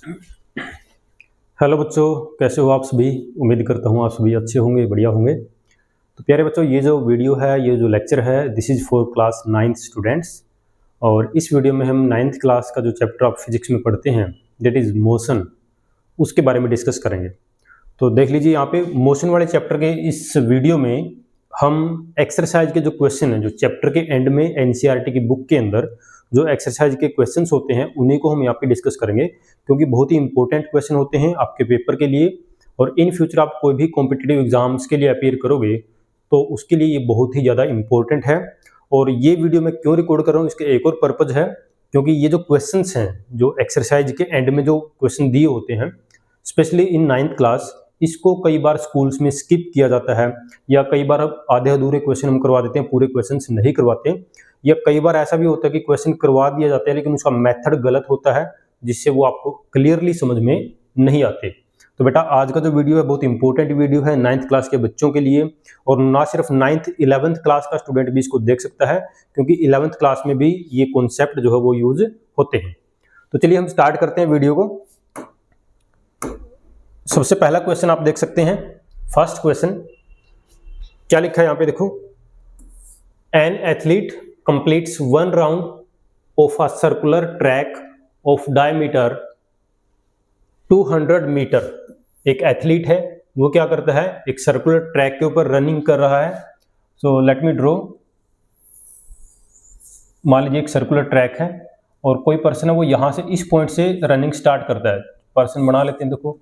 Hello बच्चों, कैसे हो आप सभी। उम्मीद करता हूँ आप सभी अच्छे होंगे, बढ़िया होंगे। तो प्यारे बच्चों, ये जो वीडियो है, ये जो लेक्चर है, this is for class 9th students. और इस वीडियो में हम 9th क्लास का जो चैप्टर आप फिजिक्स में पढ़ते हैं, दैट इज़ मोशन, उसके बारे में डिस्कस करेंगे। तो देख लीजिए यहाँ पे मोशन वाले चैप्टर के इस वीडियो में हम एक्सरसाइज के जो क्वेश्चन हैं, जो चैप्टर के एंड में एनसीईआरटी की बुक के अंदर जो एक्सरसाइज के क्वेश्चंस होते हैं, उन्हीं को हम यहाँ पे डिस्कस करेंगे, क्योंकि बहुत ही इंपॉर्टेंट क्वेश्चन होते हैं आपके पेपर के लिए। और इन फ्यूचर आप कोई भी कॉम्पिटिटिव एग्जाम्स के लिए अपीयर करोगे तो उसके लिए ये बहुत ही ज़्यादा इंपॉर्टेंट है। और ये वीडियो मैं क्यों रिकॉर्ड कर रहा हूँ, इसके एक और पर्पज है, क्योंकि ये जो क्वेश्चंस हैं, जो एक्सरसाइज के एंड में जो क्वेश्चन दिए होते हैं, स्पेशली इन 9th क्लास, इसको कई बार स्कूल्स में स्किप किया जाता है, या कई बार आधे अधूरे क्वेश्चन हम करवा देते हैं, पूरे क्वेश्चंस नहीं करवाते। या कई बार ऐसा भी होता है कि क्वेश्चन करवा दिया जाता है लेकिन उसका मेथड गलत होता है, जिससे वो आपको क्लियरली समझ में नहीं आते। तो बेटा, आज का जो वीडियो है बहुत इंपॉर्टेंट वीडियो है 9th क्लास के बच्चों के लिए। और ना सिर्फ 9th 11th क्लास का स्टूडेंट भी इसको देख सकता है, क्योंकि 11th क्लास में भी ये कॉन्सेप्ट जो है वो यूज होते हैं। तो चलिए हम स्टार्ट करते हैं वीडियो को। सबसे पहला क्वेश्चन आप देख सकते हैं। फर्स्ट क्वेश्चन क्या लिखा है यहाँ पे, देखो। An athlete completes 1 round of a circular track of diameter 200 metre. एक एथलीट है, वो क्या करता है, एक सर्कुलर ट्रैक के ऊपर रनिंग कर रहा है। So let me draw. मान लीजिए एक सर्कुलर ट्रैक है और कोई पर्सन है, वो यहां से इस पॉइंट से रनिंग स्टार्ट करता है। पर्सन बना लेते हैं, देखो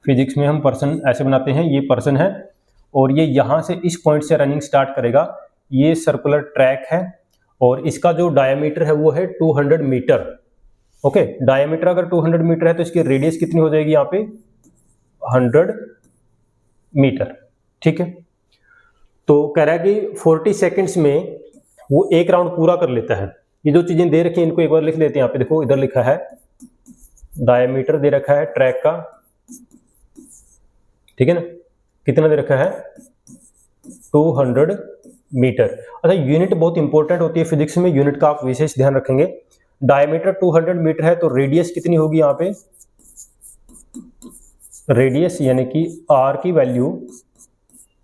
फिजिक्स में हम पर्सन ऐसे बनाते हैं, ये पर्सन है और ये यहाँ से इस पॉइंट से रनिंग स्टार्ट करेगा। ये सर्कुलर ट्रैक है और इसका जो डायमीटर है वो है 200 मीटर। ओके, डायमीटर अगर 200 मीटर है तो इसकी रेडियस कितनी हो जाएगी यहाँ पे, 100 मीटर। ठीक है, तो कह रहा है कि 40 सेकेंड्स में वो एक राउंड पूरा कर लेता है। ये जो चीजें दे रखी हैं इनको एक बार लिख लेते हैं। यहाँ पे देखो, इधर लिखा है डायमीटर दे रखा है ट्रैक का, ठीक है ना, कितना दे रखा है, 200 मीटर। अच्छा, यूनिट बहुत इंपॉर्टेंट होती है फिजिक्स में, यूनिट का आप विशेष ध्यान रखेंगे। डायमीटर 200 मीटर है तो रेडियस कितनी होगी यहाँ पे, रेडियस यानी कि आर की वैल्यू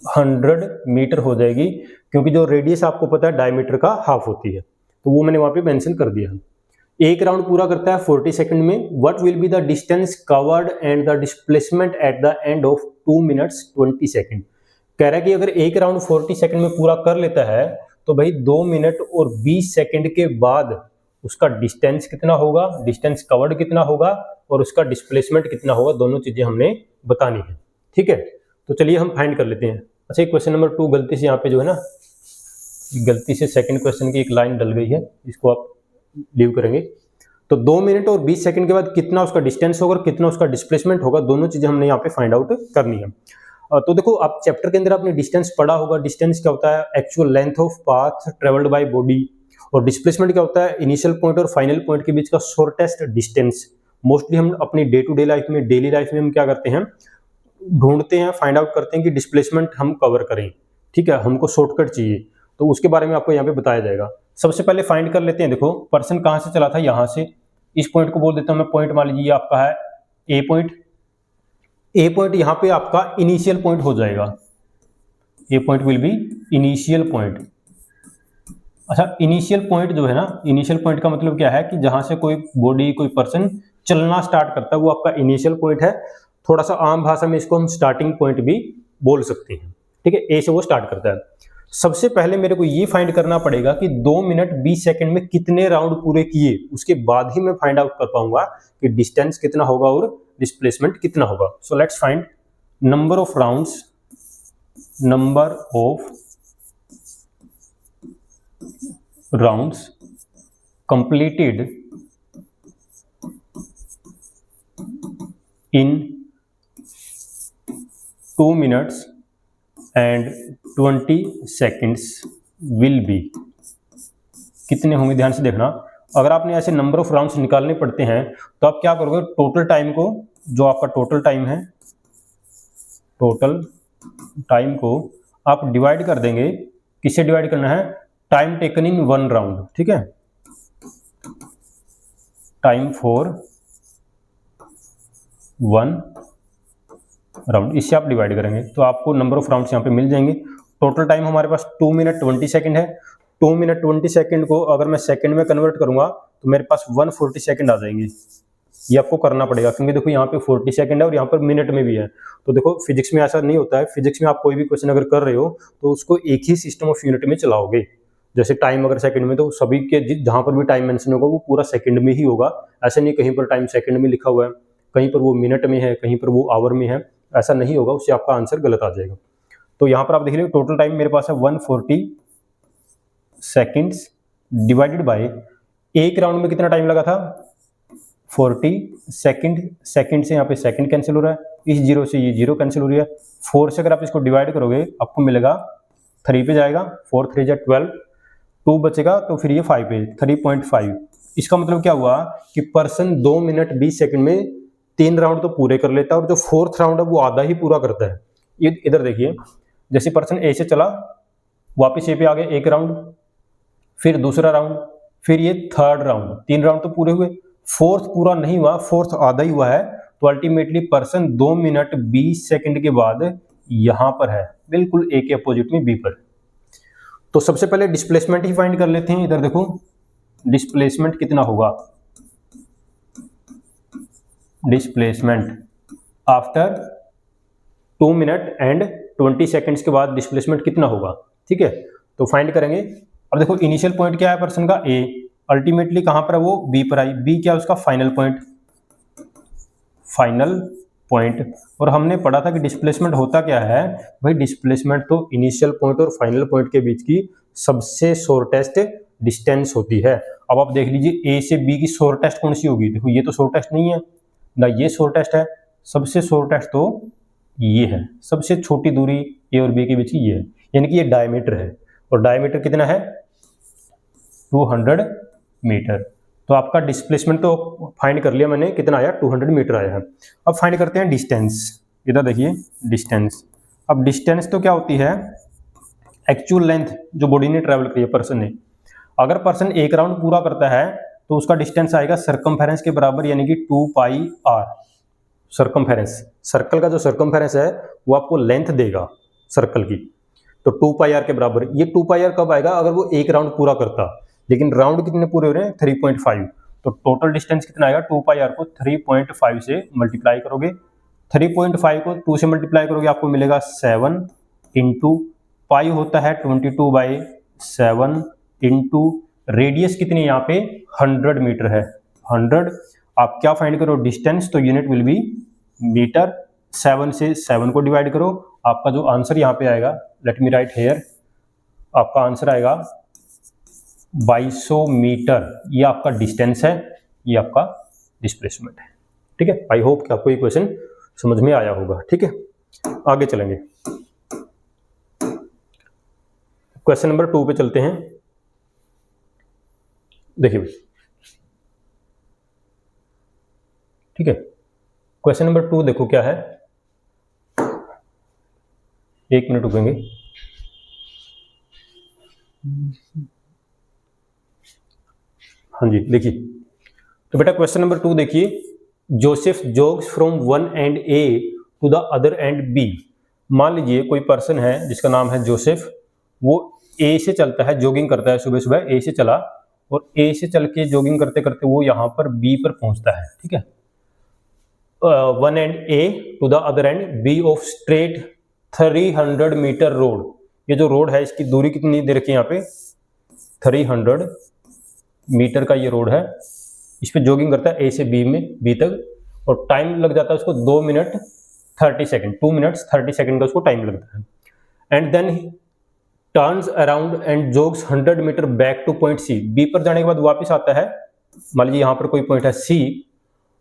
100 मीटर हो जाएगी, क्योंकि जो रेडियस आपको पता है डायमीटर का हाफ होती है, तो वो मैंने वहां पे मेंशन कर दिया है। एक राउंड पूरा करता है 40 सेकंड में। What will be the distance covered and the displacement at the end of 2 minutes 20 second. कह रहा है कि अगर एक राउंड 40 सेकंड में पूरा कर लेता है तो भाई 2 मिनट और 20 सेकंड के बाद उसका डिस्टेंस कितना होगा, डिस्टेंस कवर्ड कितना होगा और उसका डिस्प्लेसमेंट कितना होगा, दोनों चीजें हमने बतानी है। ठीक है, तो चलिए हम फाइंड कर लेते हैं। अच्छा, क्वेश्चन नंबर 2 गलती से यहाँ पे जो है ना, गलती से सेकंड क्वेश्चन की एक लाइन डल गई है, इसको आप लीव करेंगे। तो 2 मिनट और 20 सेकंड के बाद कितना उसका डिस्टेंस होगा और कितना उसका डिस्प्लेसमेंट होगा, दोनों चीजें हमने यहाँ पे फाइंड आउट करनी है। तो देखो, आप चैप्टर के अंदर आपने डिस्टेंस पढ़ा होगा। डिस्टेंस क्या होता है, actual length of path travelled by body. और डिस्प्लेसमेंट क्या होता है, इनिशियल पॉइंट और फाइनल पॉइंट के बीच का शॉर्टेस्ट डिस्टेंस। मोस्टली हम अपनी डे टू डे लाइफ में, डेली लाइफ में हम क्या करते हैं, ढूंढते हैं, फाइंड आउट करते हैं कि डिस्प्लेसमेंट हम कवर करें। ठीक है, हमको शॉर्टकट चाहिए, तो उसके बारे में आपको यहाँ पे बताया जाएगा। सबसे पहले फाइंड कर लेते हैं। देखो, पर्सन कहाँ से चला था, यहाँ से। इस पॉइंट को बोल देता हूँ मैं पॉइंट, मान लीजिए आपका है ए पॉइंट। ए पॉइंट यहाँ पे आपका इनिशियल पॉइंट हो जाएगा। A point will be initial point. अच्छा, इनिशियल पॉइंट जो है ना, इनिशियल पॉइंट का मतलब क्या है कि जहां से कोई बॉडी, कोई पर्सन चलना स्टार्ट करता है, वो आपका इनिशियल पॉइंट है। थोड़ा सा आम भाषा में इसको हम स्टार्टिंग पॉइंट भी बोल सकते हैं। ठीक है, ए से वो स्टार्ट करता है। सबसे पहले मेरे को ये फाइंड करना पड़ेगा कि 2 मिनट 20 सेकंड में कितने राउंड पूरे किए, उसके बाद ही मैं फाइंड आउट कर पाऊंगा कि डिस्टेंस कितना होगा और डिस्प्लेसमेंट कितना होगा। So let's find number of rounds, number of rounds completed in 2 minutes and 20 seconds will be। कितने होंगे, ध्यान से देखना। अगर आपने ऐसे नंबर ऑफ राउंड्स निकालने पड़ते हैं तो आप क्या करोगे, टोटल टाइम को, जो आपका टोटल टाइम है, टोटल टाइम को आप डिवाइड कर देंगे। किससे डिवाइड करना है, टाइम टेकन इन 1 राउंड। ठीक है, टाइम फॉर 1 राउंड, इससे आप डिवाइड करेंगे तो आपको नंबर ऑफ राउंड्स यहाँ पे मिल जाएंगे। टोटल टाइम हमारे पास 2 मिनट 20 सेकंड है। 2 मिनट 20 सेकंड को अगर मैं सेकंड में कन्वर्ट करूंगा तो मेरे पास 140 सेकंड आ जाएंगे। ये आपको करना पड़ेगा क्योंकि देखो यहाँ पे 40 सेकंड है और यहाँ पर मिनट में भी है। तो देखो फिजिक्स में ऐसा नहीं होता है, फिजिक्स में आप कोई भी क्वेश्चन अगर कर रहे हो तो उसको एक ही सिस्टम ऑफ यूनिट में चलाओगे। जैसे टाइम अगर सेकंड में, तो सभी के जहां पर भी टाइम मेंशन होगा वो पूरा सेकंड में ही होगा। ऐसे नहीं कहीं पर टाइम सेकंड में लिखा हुआ है, कहीं पर वो मिनट में है, कहीं पर वो आवर में है, ऐसा नहीं होगा, उससे आपका आंसर गलत आ जाएगा। तो यहाँ पर आप देख लीजिए टोटल टाइम मेरे पास है 140 सेकेंड्स डिवाइडेड बाय एक राउंड में कितना टाइम लगा था 40 सेकंड। सेकंड से यहाँ पे सेकंड कैंसिल हो रहा है, इस जीरो से ये जीरो कैंसिल हो रही है। 4 से अगर आप इसको डिवाइड करोगे आपको मिलेगा 3 पे जाएगा, 4 3 जा 12, 2 बचेगा तो फिर ये 5 पे 3.5। इसका मतलब क्या हुआ कि पर्सन 2 मिनट 20 सेकंड में 3 राउंड तो पूरे कर लेता है और जो 4th राउंड है वो आधा ही पूरा करता है। ये इधर देखिए, जैसे पर्सन ए से चला, वापस ए पे आ गए, एक राउंड, फिर दूसरा राउंड, फिर ये 3rd राउंड, 3 राउंड तो पूरे हुए, 4th पूरा नहीं हुआ, 4th आधा ही हुआ है। तो अल्टीमेटली पर्सन 2 मिनट 20 सेकंड के बाद यहां पर है, बिल्कुल ए के अपोजिट में बी पर। तो सबसे पहले डिस्प्लेसमेंट ही फाइंड कर लेते हैं। इधर देखो डिस्प्लेसमेंट कितना होगा, displacement after 2 minute and 20 seconds के बाद डिस्प्लेसमेंट कितना होगा, ठीक है। तो फाइंड करेंगे। अब देखो इनिशियल पॉइंट क्या है पर्सन का ए, अल्टीमेटली कहां पर है वो बी पर आई, बी क्या है उसका फाइनल पॉइंट, फाइनल पॉइंट। और हमने पढ़ा था कि डिस्प्लेसमेंट होता क्या है भाई, डिस्प्लेसमेंट तो इनिशियल पॉइंट और फाइनल पॉइंट के बीच की सबसे शॉर्टेस्ट डिस्टेंस होती है। अब आप देख लीजिए ए से बी की शॉर्टेस्ट कौन सी होगी, देखो ये तो शॉर्टेस्ट नहीं है ना, ये शॉर्टेस्ट है, सबसे शॉर्टेस्ट तो ये है, सबसे छोटी दूरी ए और बी के बीच की ये है, यानी कि ये डायमीटर है। और डायमीटर कितना है 200 मीटर। तो आपका डिस्प्लेसमेंट तो फाइंड कर लिया मैंने, कितना आया 200 मीटर आया है। अब फाइंड करते हैं डिस्टेंस। इधर देखिए डिस्टेंस, अब डिस्टेंस तो क्या होती है एक्चुअल लेंथ जो बॉडी ने ट्रेवल करी है पर्सन ने। अगर पर्सन एक राउंड पूरा करता है तो उसका डिस्टेंस आएगा सरकमफेरेंस के बराबर, यानी कि 2 पाई आर। सरकमफेरेंस, सर्कल का जो सरकमफेरेंस है वो आपको लेंथ देगा सर्कल की, तो 2 पाई आर के बराबर। ये 2 पाई आर कब आएगा, अगर वो एक राउंड पूरा करता, लेकिन राउंड कितने पूरे हो रहे हैं 3.5। तो टोटल डिस्टेंस कितना आएगा 2 पाई आर को 3.5 से मल्टीप्लाई करोगे, 3.5 को 2 से मल्टीप्लाई करोगे आपको मिलेगा 7 इंटू पाई होता है 22/7 इंटू रेडियस कितनी यहाँ पे 100 मीटर है, 100। आप क्या फाइंड करो डिस्टेंस, तो यूनिट विल बी मीटर। 7 से 7 को डिवाइड करो, आपका जो आंसर यहाँ पे आएगा, लेट मी राइट हेयर, आपका आंसर आएगा 2200 मीटर। ये आपका डिस्टेंस है, ये आपका डिस्प्लेसमेंट है, ठीक है। आई होप कि आपको ये क्वेश्चन समझ में आया होगा, ठीक है। आगे चलेंगे, क्वेश्चन नंबर 2 पे चलते हैं। देखिए भाई, ठीक है, क्वेश्चन नंबर 2 देखो क्या है, 1 मिनट रुकेंगे। हाँ जी देखिए, तो बेटा क्वेश्चन नंबर 2 देखिए, Joseph jogs from one end A to the other end B. मान लीजिए कोई पर्सन है जिसका नाम है जोसेफ, वो ए से चलता है, जॉगिंग करता है, सुबह सुबह ए से चला और ए से चल के जॉगिंग करते करते वो यहाँ पर बी पर पहुंचता है, ठीक है। One end A to the other end B of straight 300 metre road. ये जो रोड है इसकी दूरी कितनी दे रखी है यहाँ पे 300 मीटर का ये रोड है, इस पे जॉगिंग करता है ए से बी तक, और टाइम लग जाता है उसको 2 मिनट 30 सेकंड, 2 मिनट्स 30 सेकंड का उसको टाइम लगता है। And then turns around and jogs 100 metre back to point C. B पर जाने के बाद वापस आता है, मान लीजिए यहाँ पर कोई पॉइंट है सी,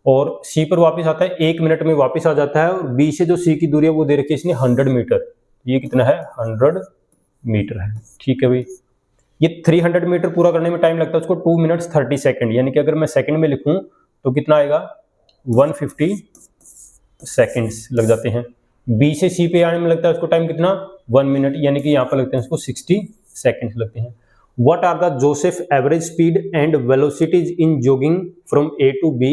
और सी पर वापस आता है, 1 मिनट में वापस आ जाता है, और बी से जो सी की दूरी है वो दे रखी है इसने 100 मीटर। ये कितना है 100 मीटर है, ठीक है भाई। ये 300 मीटर पूरा करने में टाइम लगता है उसको 2 मिनट्स 30 सेकंड, यानी कि अगर मैं सेकंड में लिखूं तो कितना आएगा 150 सेकंड्स लग जाते हैं। बी से सी पे आने में लगता है उसको टाइम कितना 1 मिनट, यानी कि यहाँ पर लगते हैं उसको 60 सेकंड्स लगते हैं। What are the Joseph average speed and velocities in jogging from A to B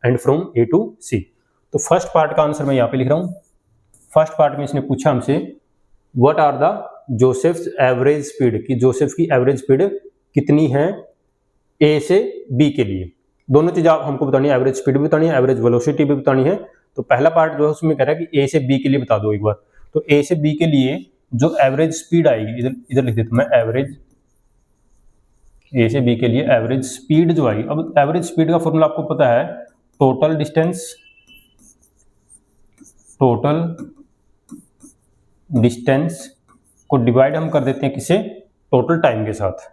and from A to C. तो फर्स्ट पार्ट का आंसर मैं यहाँ पे लिख रहा हूँ। फर्स्ट पार्ट में इसने पूछा हमसे what are the Joseph's average speed, कि जोसेफ की एवरेज स्पीड कितनी है ए से बी के लिए। दोनों चीज़ आप हमको बतानी है, एवरेज स्पीड भी बतानी है, एवरेज वेलोसिटी भी बतानी है। तो पहला पार्ट जो है उसमें कह रहा है कि ए से बी के लिए बता दो एक बार। तो ए से बी के लिए जो एवरेज स्पीड आएगी, इधर लिख देता हूं मैं एवरेज, ए से बी के लिए एवरेज स्पीड जो आएगी। अब एवरेज स्पीड का फॉर्मूला आपको पता है, टोटल डिस्टेंस को डिवाइड हम कर देते हैं किसे, टोटल टाइम के साथ,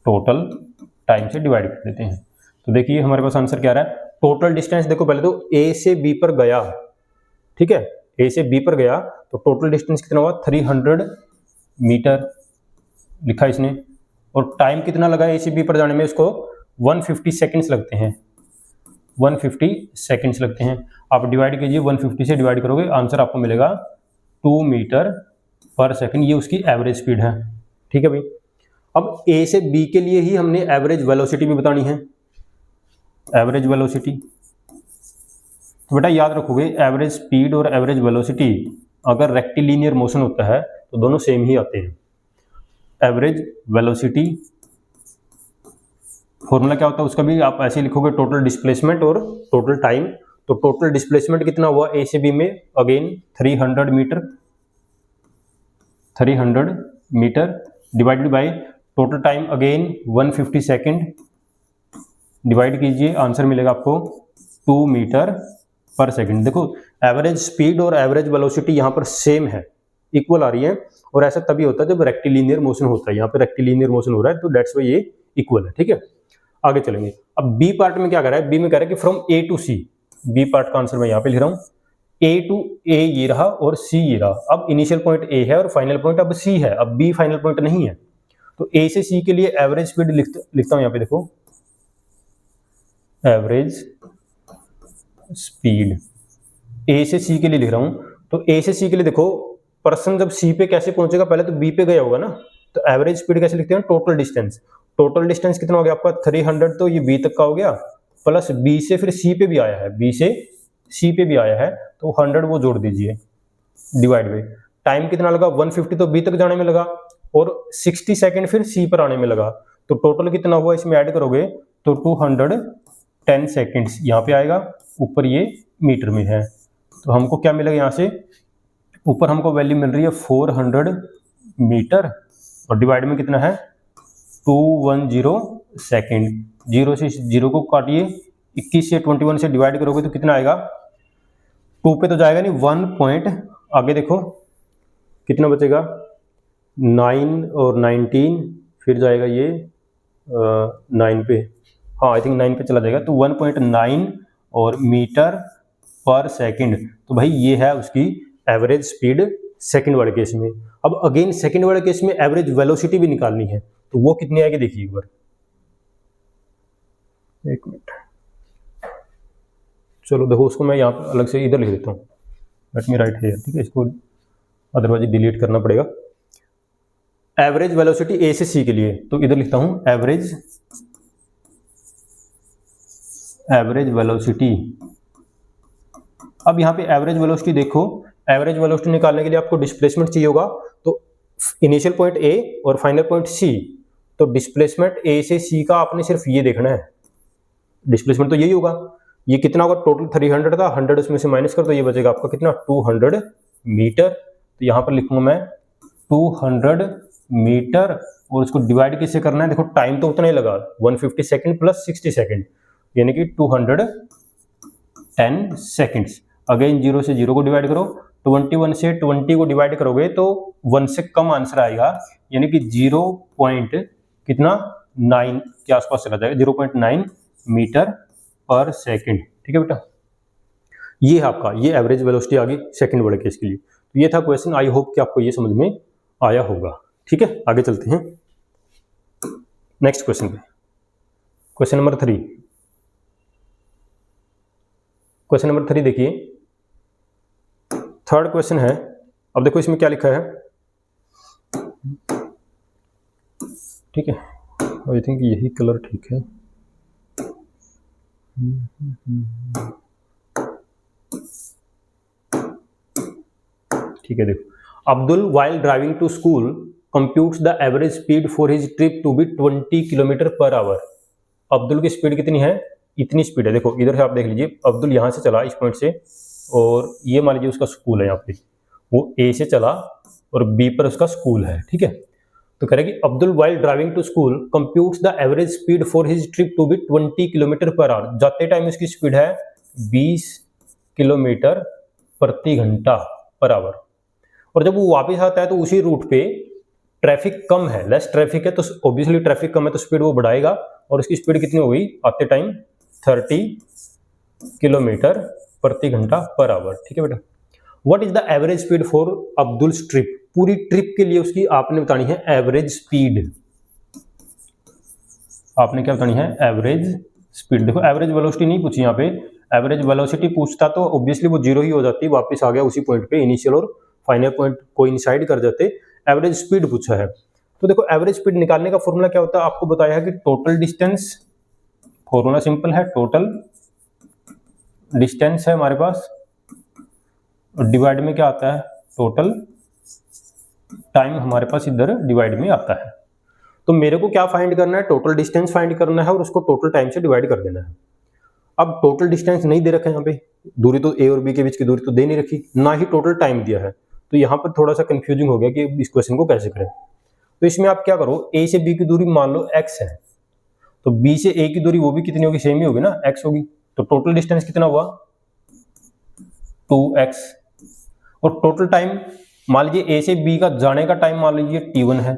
टोटल टाइम से डिवाइड कर देते हैं। तो देखिए हमारे पास आंसर क्या आ रहा है, टोटल डिस्टेंस देखो पहले तो ए से बी पर गया, ठीक है, ए से बी पर गया तो टोटल डिस्टेंस कितना हुआ 300 मीटर लिखा इसने, और टाइम कितना लगा ए से बी पर जाने में, इसको 150 सेकेंड्स लगते हैं, 150 सेकेंड्स लगते हैं। आप डिवाइड कीजिए, 150 से डिवाइड करोगे आंसर आपको मिलेगा 2 मीटर पर सेकेंड, ये उसकी एवरेज स्पीड है। ठीक है भाई, अब ए से बी के लिए ही हमने एवरेज वेलोसिटी भी बतानी है, एवरेज वेलोसिटी। तो बेटा याद रखोगे एवरेज स्पीड और एवरेज वेलोसिटी अगर रेक्टिलिनियर मोशन होता है तो दोनों सेम ही आते हैं। एवरेज वेलोसिटी फॉर्मूला क्या होता है उसका भी आप ऐसे लिखोगे, टोटल डिस्प्लेसमेंट और टोटल टाइम। तो टोटल डिस्प्लेसमेंट कितना हुआ ए से बी में, again 300 metre divided by total time again 150 second, divide कीजिए आंसर मिलेगा आपको 2 मीटर पर सेकेंड। देखो एवरेज स्पीड और एवरेज वेलोसिटी यहाँ पर सेम है, इक्वल आ रही है, और ऐसा तभी होता है जब रेक्टिलिनियर मोशन होता है। यहाँ पे रेक्टिलिनियर मोशन हो रहा है तो दैट्स वाई ये इक्वल है। ठीक है, आगे चलेंगे। अब बी पार्ट में क्या कर रहा है, बी में कह रहा है कि from A to C, B part का आंसर मैं यहाँ पे लिख रहा हूँ, ए टू ए ये रहा और सी ये रहा। अब इनिशियल पॉइंट ए है और फाइनल पॉइंट अब सी है, अब बी फाइनल पॉइंट नहीं है। तो ए से सी के लिए एवरेज स्पीड लिखता हूँ यहाँ पे, देखो एवरेज स्पीड ए से सी के लिए लिख रहा हूं। तो ए से सी के लिए देखो, पर्सन जब सी पे कैसे पहुंचेगा, पहले तो बी पे गया होगा ना, तो एवरेज स्पीड कैसे लिखते हैं, टोटल डिस्टेंस। टोटल डिस्टेंस कितना हो गया आपका 300, तो ये बी तक का हो गया, प्लस बी से फिर सी पे भी आया है, बी से सी पे भी आया है तो 100 वो जोड़ दीजिए, डिवाइड बाय टाइम कितना लगा 150 तो बी तक जाने में लगा, और 60 सेकेंड फिर सी पर आने में लगा। तो टोटल कितना हुआ इसमें ऐड करोगे तो 210 सेकेंड्स यहाँ पे आएगा, ऊपर ये मीटर में है। तो हमको क्या मिलेगा यहाँ से, ऊपर हमको वैल्यू मिल रही है 400 मीटर और डिवाइड में कितना है 210 सेकेंड। 0 से 0 को काटिए, 21 से 21 से डिवाइड करोगे तो कितना आएगा, 2 पे तो जाएगा नहीं, 1 पॉइंट आगे देखो कितना बचेगा, 9 और 19 फिर जाएगा ये 9 पे, हाँ आई थिंक 9 पे चला जाएगा, तो 1.9 और मीटर पर सेकंड। तो भाई ये है उसकी एवरेज स्पीड सेकंड वाले केस में। अब अगेन सेकंड वाले केस में एवरेज वेलोसिटी भी निकालनी है, तो वो कितनी आएगी देखिए एक बार, एक मिनट, चलो देखो उसको मैं यहाँ पर अलग से इधर लिख देता हूँ, लेट मी राइट हियर, ठीक है, इसको अदरवाइज डिलीट करना पड़ेगा। एवरेज वेलोसिटी ए से सी के लिए, तो इधर लिखता हूँ एवरेज वेलोसिटी। अब यहाँ पे एवरेज वेलोसिटी देखो, एवरेज वेलोसिटी निकालने के लिए आपको डिस्प्लेसमेंट चाहिए होगा, तो इनिशियल पॉइंट ए और फाइनल पॉइंट सी, तो डिस्प्लेसमेंट ए से सी का आपने सिर्फ ये देखना है, डिस्प्लेसमेंट तो यही होगा, ये कितना होगा, टोटल 300 था, 100 उसमें से माइनस कर तो ये बचेगा आपका कितना 200 मीटर। तो यहाँ पर लिखूंगा मैं 200 मीटर, और इसको डिवाइड किससे करना है, देखो टाइम तो उतना ही लगा 150 सेकेंड प्लस 60 सेकेंड, यानी कि 210 सेकेंड्स। अगेन 0 से 0 को डिवाइड करो, 21 से 20 को डिवाइड करोगे तो 1 से कम आंसर आएगा, यानी कि 0 पॉइंट कितना 9 के आसपास चला जाएगा, 0.9 मीटर पर सेकेंड। ठीक है बेटा, ये है आपका, ये एवरेज वेलोसिटी आ गई सेकेंड वाले केस के लिए। तो ये था क्वेश्चन, आई होप कि आपको ये समझ में आया होगा। ठीक है, आगे चलते हैं नेक्स्ट क्वेश्चन पे। क्वेश्चन नंबर 3, क्वेश्चन नंबर 3 देखिए, थर्ड क्वेश्चन है। अब देखो इसमें क्या लिखा है, ठीक है, आई थिंक यही कलर ठीक है, ठीक है, देखो, Abdul while driving to school computes the average speed for his trip to be 20 kilometre per hour. Abdul की स्पीड कितनी है? इतनी स्पीड है। देखो इधर से आप देख लीजिए, अब्दुल यहाँ से चला इस पॉइंट से, और ये मान लीजिए उसका स्कूल है, यहाँ पे वो ए से चला और बी पर उसका स्कूल है। ठीक है, तो कह रहे कि Abdul while driving to school computes the average speed for his trip to be 20 kilometre per hour. जाते टाइम इसकी स्पीड है 20 किलोमीटर प्रति घंटा पर आवर, और जब वो वापस आता है तो उसी रूट पे ट्रैफिक कम है, लेस ट्रैफिक है, तो ऑब्वियसली ट्रैफिक कम है तो स्पीड वो बढ़ाएगा, और उसकी स्पीड कितनी हो गई आते टाइम 30 किलोमीटर प्रति घंटा पर आवर। ठीक है बेटा, what is the average speed for Abdul trip? पूरी ट्रिप के लिए उसकी आपने बतानी है एवरेज स्पीड। आपने क्या बतानी है? Average speed. देखो एवरेज वेलोसिटी नहीं पूछी यहाँ पे, एवरेज वेलोसिटी पूछता तो ऑब्वियसली वो जीरो ही हो जाती, वापस आ गया उसी पॉइंट पे, इनिशियल और फाइनल पॉइंट कोइंसाइड कर जाते। एवरेज स्पीड पूछा है, तो देखो एवरेज स्पीड निकालने का फॉर्मूला क्या होता है आपको बताया है कि टोटल डिस्टेंस, फॉर्मूला सिंपल है, टोटल डिस्टेंस है हमारे पास, और डिवाइड में क्या आता है? टोटल टाइम हमारे पास इधर डिवाइड में आता है। तो मेरे को क्या फाइंड करना है? टोटल डिस्टेंस फाइंड करना है और उसको टोटल टाइम से डिवाइड कर देना है। अब टोटल डिस्टेंस नहीं दे रखा है यहाँ पे, दूरी तो ए और बी के बीच की दूरी तो दे नहीं रखी, ना ही टोटल टाइम दिया है, तो यहाँ पर थोड़ा सा कंफ्यूजिंग हो गया कि इस क्वेश्चन को कैसे करें। तो इसमें आप क्या करो, ए से बी की दूरी मान लो x है, तो b से a की दूरी वो भी कितनी होगी? सेम ही होगी ना, x होगी। तो टोटल डिस्टेंस कितना हुआ? 2x। और टोटल टाइम मान लीजिए a से b का जाने का टाइम मान लीजिए t1 है,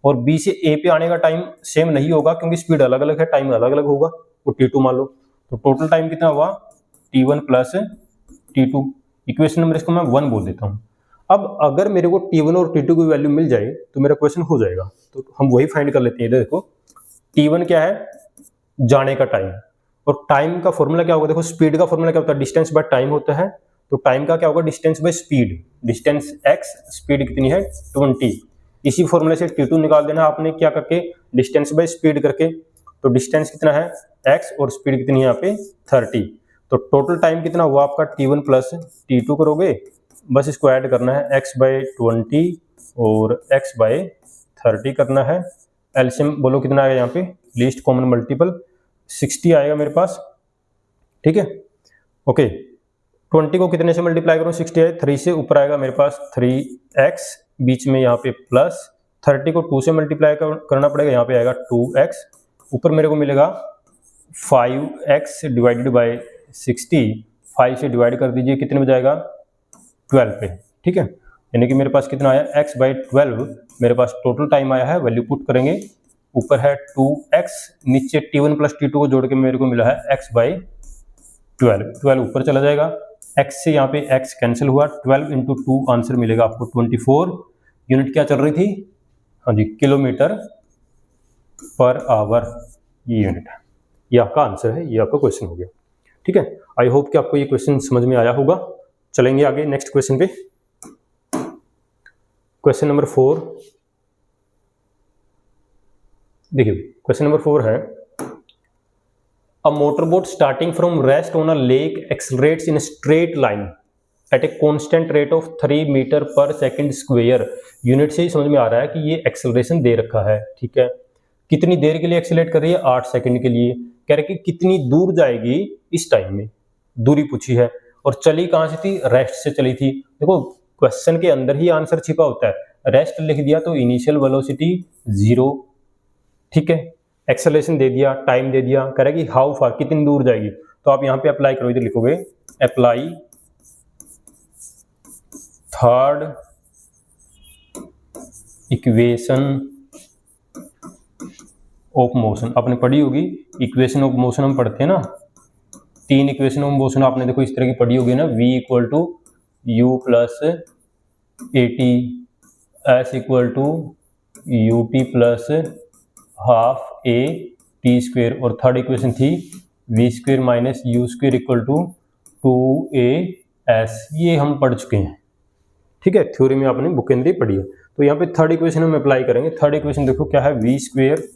और b से a पे आने का टाइम सेम नहीं होगा क्योंकि स्पीड अलग अलग है, टाइम अलग अलग होगा, तो t2 मान लो। तो टोटल टाइम कितना हुआ? t1 plus t2। Equation number इसको मैं 1 बोल देता हूँ। अब अगर मेरे को t1 और t2 की वैल्यू मिल जाए तो मेरा क्वेश्चन हो जाएगा, तो हम वही फाइंड कर लेते हैं। इधर देखो t1 क्या है? जाने का टाइम, और टाइम का फॉर्मूला क्या होगा? देखो स्पीड का फॉर्मूला क्या होता है? डिस्टेंस बाय टाइम होता है, तो टाइम का क्या होगा? Distance by speed, distance x, speed कितनी है? 20। इसी फॉर्मूले से t2 निकाल देना आपने, क्या करके? डिस्टेंस बाय स्पीड करके। तो डिस्टेंस कितना है? x, और स्पीड कितनी है यहाँ पे? 30। तो टोटल टाइम कितना हुआ आपका? t1 प्लस t2 करोगे, बस इसको ऐड करना है, x बाय 20 और x बाय 30 करना है। एलसीएम बोलो कितना आएगा यहाँ पे? लीस्ट कॉमन मल्टीपल 60 आएगा मेरे पास। ठीक है, ओके। 20 को कितने से मल्टीप्लाई करूँ? 60 है, 3 से ऊपर आएगा मेरे पास 3x, बीच में यहाँ पे प्लस 30 को 2 से मल्टीप्लाई करना पड़ेगा, यहाँ पे आएगा 2x, ऊपर मेरे को मिलेगा 5x डिवाइडेड बाय 60। 5 से डिवाइड कर दीजिए, कितने में जाएगा? 12 पे। ठीक है, यानी कि मेरे पास कितना आया? x बाई 12 मेरे पास टोटल टाइम आया है। वैल्यू पुट करेंगे, ऊपर है 2x, नीचे t1 प्लस t2 को जोड़ के मेरे को मिला है x बाई 12। 12 ऊपर चला जाएगा, x से यहाँ पे x कैंसिल हुआ, 12 इंटू 2 आंसर मिलेगा आपको 24। यूनिट क्या चल रही थी? हाँ जी, किलोमीटर पर आवर, ये यूनिट है। ये आपका आंसर है, ये आपका क्वेश्चन हो गया। ठीक है, आई होप कि आपको ये क्वेश्चन समझ में आया होगा। चलेंगे आगे नेक्स्ट क्वेश्चन पे। क्वेश्चन नंबर 4 देखिए, क्वेश्चन नंबर 4 है, a motorboat starting from rest on a lake accelerates in straight line at a constant rate of 3 metre per second square. Unit से ही समझ में आ रहा है कि ये एक्सेलरेशन दे रखा है। ठीक है, कितनी देर के लिए एक्सेलरेट कर रही है? 8 सेकंड के लिए। कह रहे कि कितनी दूर जाएगी इस टाइम में, दूरी पूछी है, और चली कहां से थी? रेस्ट से चली थी। देखो क्वेश्चन के अंदर ही आंसर छिपा होता है, रेस्ट लिख दिया तो इनिशियल वेलोसिटी 0। ठीक है, एक्सेलरेशन दे दिया, टाइम दे दिया, कह रहा है कि हाउ फार, कितनी दूर जाएगी। तो आप यहाँ पे अप्लाई करो, इधर लिखोगे apply third equation of motion. आपने पढ़ी होगी इक्वेशन ऑफ मोशन, हम पढ़ते हैं ना, 3 इक्वेशन ऑफ मोशन आपने देखो इस तरह की पढ़ी होगी ना, v equal to u plus a t, s equal to u t plus half a t square, और थर्ड इक्वेशन थी v square minus u square equal to 2as। ये हम पढ़ चुके हैं। ठीक है, थ्योरी में आपने बुक के अंदर ही पढ़ी है। तो यहाँ पे थर्ड इक्वेशन हम अप्लाई करेंगे। थर्ड इक्वेशन देखो क्या है, v square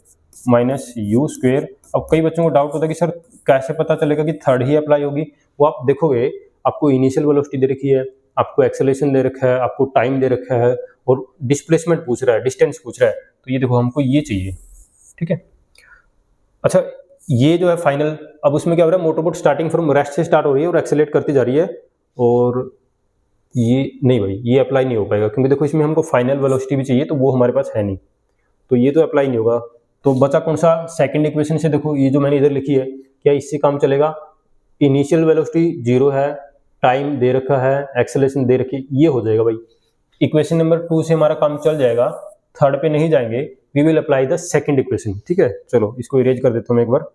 minus u square. अब कई बच्चों को डाउट होता है कि सर कैसे पता चलेगा कि थर्ड ही अप्लाई होगी? वो आप देखोगे, आपको इनिशियल वेलोसिटी दे रखी है, आपको एक्सेलरेशन दे रखा है, आपको टाइम दे रखा है और डिस्प्लेसमेंट पूछ रहा है, डिस्टेंस पूछ रहा है। तो ये देखो हमको ये चाहिए, ठीक है। अच्छा, ये जो है फाइनल, अब उसमें क्या हो रहा है, मोटरबोट स्टार्टिंग फ्रॉम रेस्ट से स्टार्ट हो रही है और एक्सेलरेट करती जा रही है, और ये नहीं भाई, ये अप्लाई नहीं हो पाएगा क्योंकि देखो इसमें हमको फाइनल वेलोसिटी भी चाहिए, तो वो हमारे पास है नहीं, तो ये तो अप्लाई नहीं होगा। तो बचा कौन सा? सेकंड इक्वेशन से देखो, ये जो मैंने इधर लिखी है, क्या इससे काम चलेगा? इनिशियल वेलोसिटी 0 है, टाइम दे रखा है, एक्सेलरेशन दे रखी है, ये हो जाएगा भाई। इक्वेशन नंबर 2 से हमारा काम चल जाएगा, थर्ड पे नहीं जाएंगे, we will apply the second equation, ठीक है। चलो इसको इरेज कर देता हूँ मैं एक बार।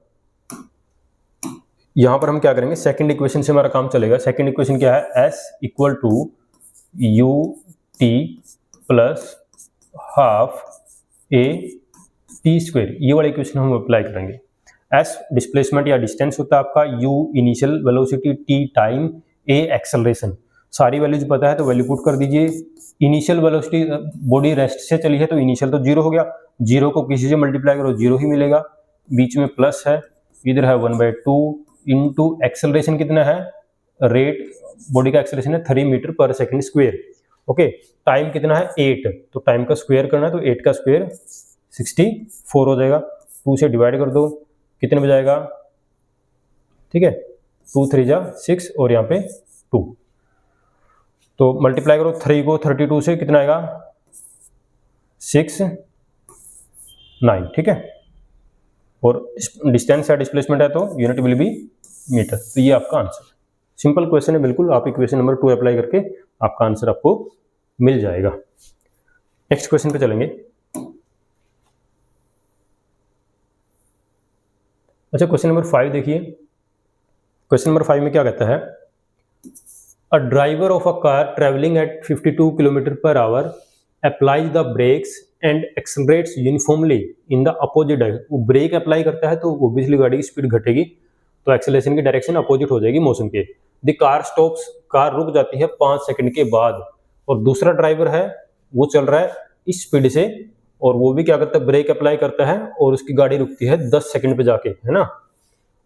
यहां पर हम क्या करेंगे, सेकंड इक्वेशन से हमारा काम चलेगा। सेकंड इक्वेशन क्या है? s equal to u t plus half a t square, ये वाला इक्वेशन हम अप्लाई करेंगे। s डिस्प्लेसमेंट या डिस्टेंस होता है आपका, u initial velocity, t time, a acceleration. सारी वैल्यूज पता है तो वैल्यू पुट कर दीजिए। इनिशियल वेलोसिटी, बॉडी रेस्ट से चली है तो इनिशियल तो 0 हो गया, 0 को किसी से मल्टीप्लाई करो 0 ही मिलेगा, बीच में प्लस है, इधर है 1/2 इंटू एक्सेलरेशन कितना है, रेट बॉडी का एक्सेलरेशन है 3 metre per second square. Okay, time कितना है 8, तो टाइम का स्क्वायर करना है तो 8 का स्क्वायर 64 हो जाएगा। 2 से डिवाइड कर दो, कितने बजाएगा, ठीक है, 2 3 जा 6 और यहाँ पे 2, तो मल्टीप्लाई करो 3 को 32 से, कितना आएगा 6 9, ठीक है। और डिस्टेंस या डिस्प्लेसमेंट है तो यूनिट विल बी मीटर। तो ये आपका आंसर, सिंपल क्वेश्चन है बिल्कुल, आप इक्वेशन नंबर 2 अप्लाई करके आपका आंसर आपको मिल जाएगा। नेक्स्ट क्वेश्चन पे चलेंगे। अच्छा, क्वेश्चन नंबर 5 देखिए। क्वेश्चन नंबर 5 में क्या कहता है, a driver of a car travelling at 52 kilometre per hour applies the brakes and accelerates uniformly in the opposite direction. वो ब्रेक अप्लाई करता है तो ओब्वियसली गाड़ी की स्पीड घटेगी, तो एक्सेलरेशन की डायरेक्शन अपोजिट हो जाएगी मोशन के। द कार स्टॉप्स, कार रुक जाती है 5 सेकंड के बाद, और दूसरा ड्राइवर है वो चल रहा है इस स्पीड से, और वो भी क्या करता है, ब्रेक अप्लाई करता है, और उसकी गाड़ी रुकती है 10 सेकंड पे जाके, है ना,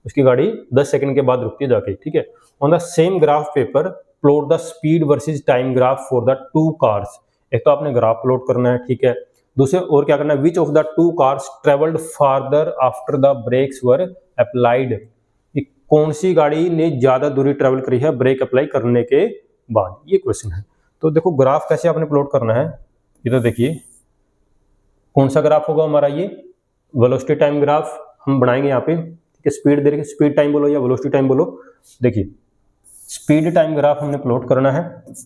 उसकी गाड़ी 10 सेकंड के बाद रुकती है जाके, ठीक है। On the same graph paper plot the speed versus time graph for the 2 cars. एक तो आपने ग्राफ प्लॉट करना है, ठीक है, दूसरे और क्या करना है, which of the 2 cars travelled farther after the brakes were applied. कौन सी गाड़ी ने ज्यादा दूरी ट्रेवल करी है ब्रेक अप्लाई करने के बाद, ये क्वेश्चन है। तो देखो ग्राफ कैसे आपने प्लॉट करना है, ये तो देखिए कौन सा ग्राफ होगा हमारा, ये वेलोसिटी टाइम ग्राफ हम बनाएंगे यहाँ पे, ठीक है। स्पीड दे रखी, स्पीड टाइम बोलो या वेलोसिटी टाइम बोलो। देखिए स्पीड टाइम ग्राफ हमने प्लॉट करना है।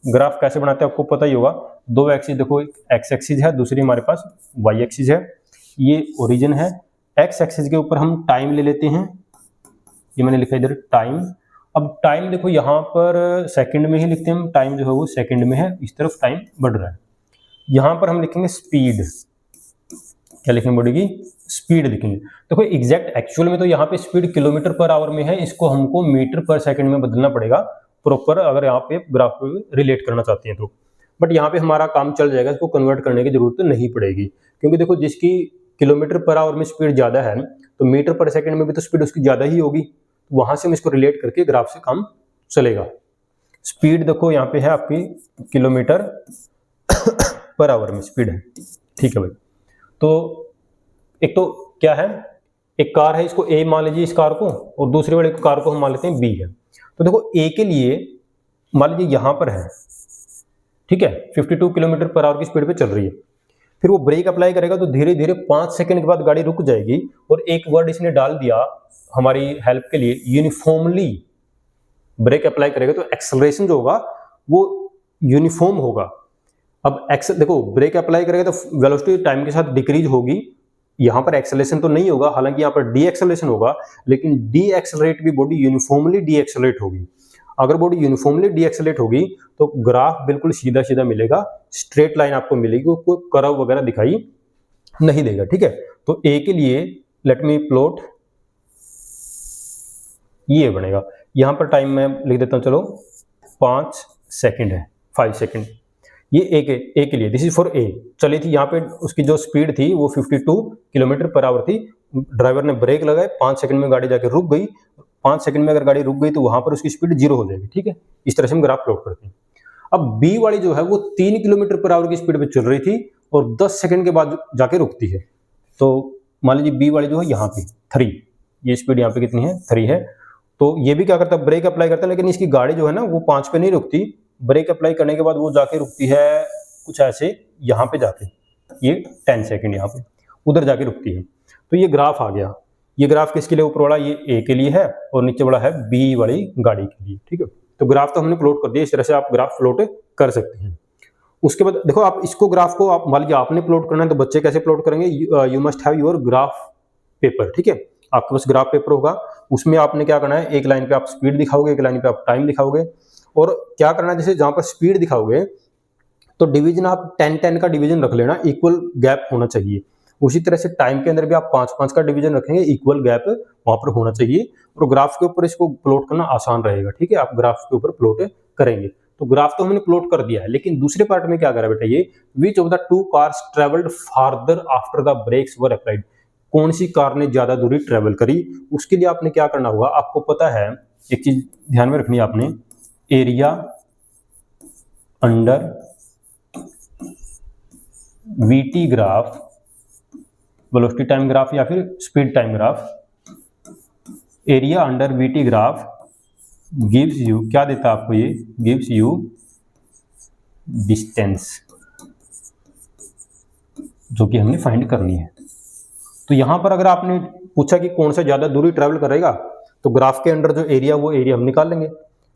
ग्राफ कैसे बनाते हैं आपको पता ही होगा, 2 एक्सिस, देखो एक एक्स एक्सिस है, दूसरी हमारे पास वाई एक्सिस है, ये ओरिजिन है। एक्स एक्सिस के ऊपर हम टाइम ले लेते हैं, ये मैंने लिखा इधर टाइम। अब टाइम देखो यहाँ पर सेकंड में ही लिखते हैं हम, टाइम जो है वो सेकंड में है, इस तरफ टाइम बढ़ रहा है। यहाँ पर हम लिखेंगे स्पीड, क्या लिखेंगे, बॉडी की स्पीड लिखेंगे। देखो एग्जैक्ट एक्चुअल में तो यहाँ पे स्पीड किलोमीटर पर आवर में है, इसको हमको मीटर पर सेकंड में बदलना पड़ेगा प्रॉपर, अगर यहाँ पे ग्राफ पे रिलेट करना चाहते हैं तो। बट यहाँ पे हमारा काम चल जाएगा, इसको कन्वर्ट करने की जरूरत नहीं पड़ेगी, क्योंकि देखो जिसकी किलोमीटर पर आवर में स्पीड ज्यादा है तो मीटर पर सेकंड में भी तो स्पीड उसकी ज्यादा ही होगी, वहां से हम इसको रिलेट करके ग्राफ से काम चलेगा। स्पीड देखो यहाँ पे है आपकी किलोमीटर पर आवर में स्पीड है, ठीक है भाई। तो एक तो क्या है, एक कार है, इसको ए मान लीजिए इस कार को, और दूसरे वाले कार को हम मान लेते हैं बी है। तो देखो ए के लिए मान लीजिए यहां पर है, ठीक है, 52 किलोमीटर पर आवर की स्पीड पे चल रही है, फिर वो ब्रेक अप्लाई करेगा तो धीरे धीरे 5 सेकंड के बाद गाड़ी रुक जाएगी, और एक वर्ड इसने डाल दिया हमारी हेल्प के लिए, यूनिफॉर्मली ब्रेक अप्लाई करेगा तो एक्सेलरेशन जो होगा वो यूनिफॉर्म होगा। अब देखो ब्रेक अप्लाई करेगा तो वेलोसिटी टाइम के साथ डिक्रीज होगी, यहाँ पर एक्सेलरेशन तो नहीं होगा, हालांकि यहाँ पर डी एक्सेलरेशन होगा, लेकिन डी एक्सेलरेट भी बॉडी यूनिफॉर्मली डी एक्सेलरेट होगी। अगर बॉडी यूनिफॉर्मली डी एक्सेलरेट होगी तो ग्राफ बिल्कुल सीधा सीधा मिलेगा, स्ट्रेट लाइन आपको मिलेगी, कोई कर्व वगैरह दिखाई नहीं देगा, ठीक है। तो ए के लिए लेट मी प्लॉट, ये बनेगा, यहाँ पर टाइम मैं लिख देता हूँ, चलो 5 सेकंड है, 5 सेकंड, ये ए के लिए, दिस इज फॉर ए चली थी, यहाँ पे उसकी जो स्पीड थी वो 52 किलोमीटर पर आवर थी, ड्राइवर ने ब्रेक लगाए, 5 सेकंड में गाड़ी जाके रुक गई, 5 सेकंड में अगर गाड़ी रुक गई तो वहां पर उसकी स्पीड 0 हो जाएगी, ठीक है। इस तरह से हम ग्राफ प्लॉट करते हैं। अब बी वाली जो है वो 3 किलोमीटर पर आवर की स्पीड पे चल रही थी और 10 सेकंड के बाद जाके रुकती है। तो मान लीजिए बी वाली जो है यहाँ पे 3, ये स्पीड यहाँ पे कितनी है 3 है। तो ये भी क्या करता है, ब्रेक अप्लाई करता है, लेकिन इसकी गाड़ी जो है ना वो 5 पे नहीं रुकती। ब्रेक अप्लाई करने के बाद वो जाके रुकती है कुछ ऐसे यहाँ पे जाके, ये 10 सेकंड यहाँ पे उधर जाके रुकती है। तो ये ग्राफ आ गया। ये ग्राफ किसके लिए ऊपर वाला, ये ए के लिए है और नीचे वाला है बी वाली गाड़ी के लिए, ठीक है। तो ग्राफ तो हमने प्लॉट कर दिया, इस तरह से आप ग्राफ प्लॉट कर सकते हैं। उसके बाद देखो, आप इसको ग्राफ को आप मान लीजिए आपने प्लॉट करना है तो बच्चे कैसे प्लॉट करेंगे, you must have your graph paper, ठीक है। आपके पास ग्राफ पेपर होगा, उसमें आपने क्या करना है, एक लाइन पे आप स्पीड दिखाओगे, एक लाइन पे आप टाइम दिखाओगे। और क्या करना है, जैसे जहां पर स्पीड दिखाओगे तो डिवीजन आप 10-10 का डिवीजन रख लेना, इक्वल गैप होना चाहिए। उसी तरह से टाइम के अंदर भी आप 5-5 का डिवीजन रखेंगे, इक्वल गैप वहां पर होना चाहिए। और ग्राफ के ऊपर इसको प्लॉट करना आसान रहेगा, ठीक है। आप ग्राफ के ऊपर प्लॉट करेंगे। तो ग्राफ तो हमने प्लॉट कर दिया है, लेकिन दूसरे पार्ट में क्या करा बेटा, ये which of the 2 cars travelled farther after the brakes were applied, कौन सी कार ने ज्यादा दूरी ट्रेवल करी। उसके लिए आपने क्या करना होगा, आपको पता है एक चीज ध्यान में रखनी है आपने, area under VT graph, velocity time graph या फिर speed time graph, area under VT graph gives you, क्या देता है आपको, ये गिव्स यू डिस्टेंस, जो कि हमने फाइंड करनी है। तो यहां पर अगर आपने पूछा कि कौन सा ज्यादा दूरी ट्रेवल करेगा, तो ग्राफ के अंडर जो एरिया वो एरिया हम निकाल लेंगे।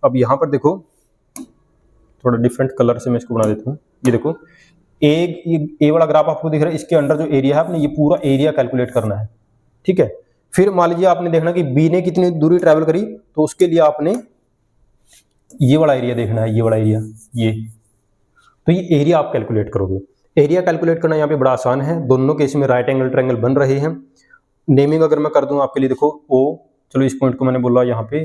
अब यहां पर देखो, थोड़ा डिफरेंट कलर से मैं इसको बना देता हूं। ये देखो, ए वाला ग्राफ आपको दिख रहा है, इसके अंडर जो एरिया है आपने ये पूरा एरिया कैलकुलेट करना है, ठीक है। फिर मान लीजिए आपने देखना कि बी ने कितनी दूरी ट्रैवल करी, तो उसके लिए आपने ये वाला एरिया देखना है, ये वाला एरिया, ये तो ये एरिया आप कैलकुलेट करोगे। एरिया कैलकुलेट करना यहाँ पे बड़ा आसान है, दोनों केस में राइट एंगल ट्रायंगल बन रहे हैं। नेमिंग अगर मैं कर दूं आपके लिए, देखो ओ, चलो इस पॉइंट को मैंने बोला यहाँ पे,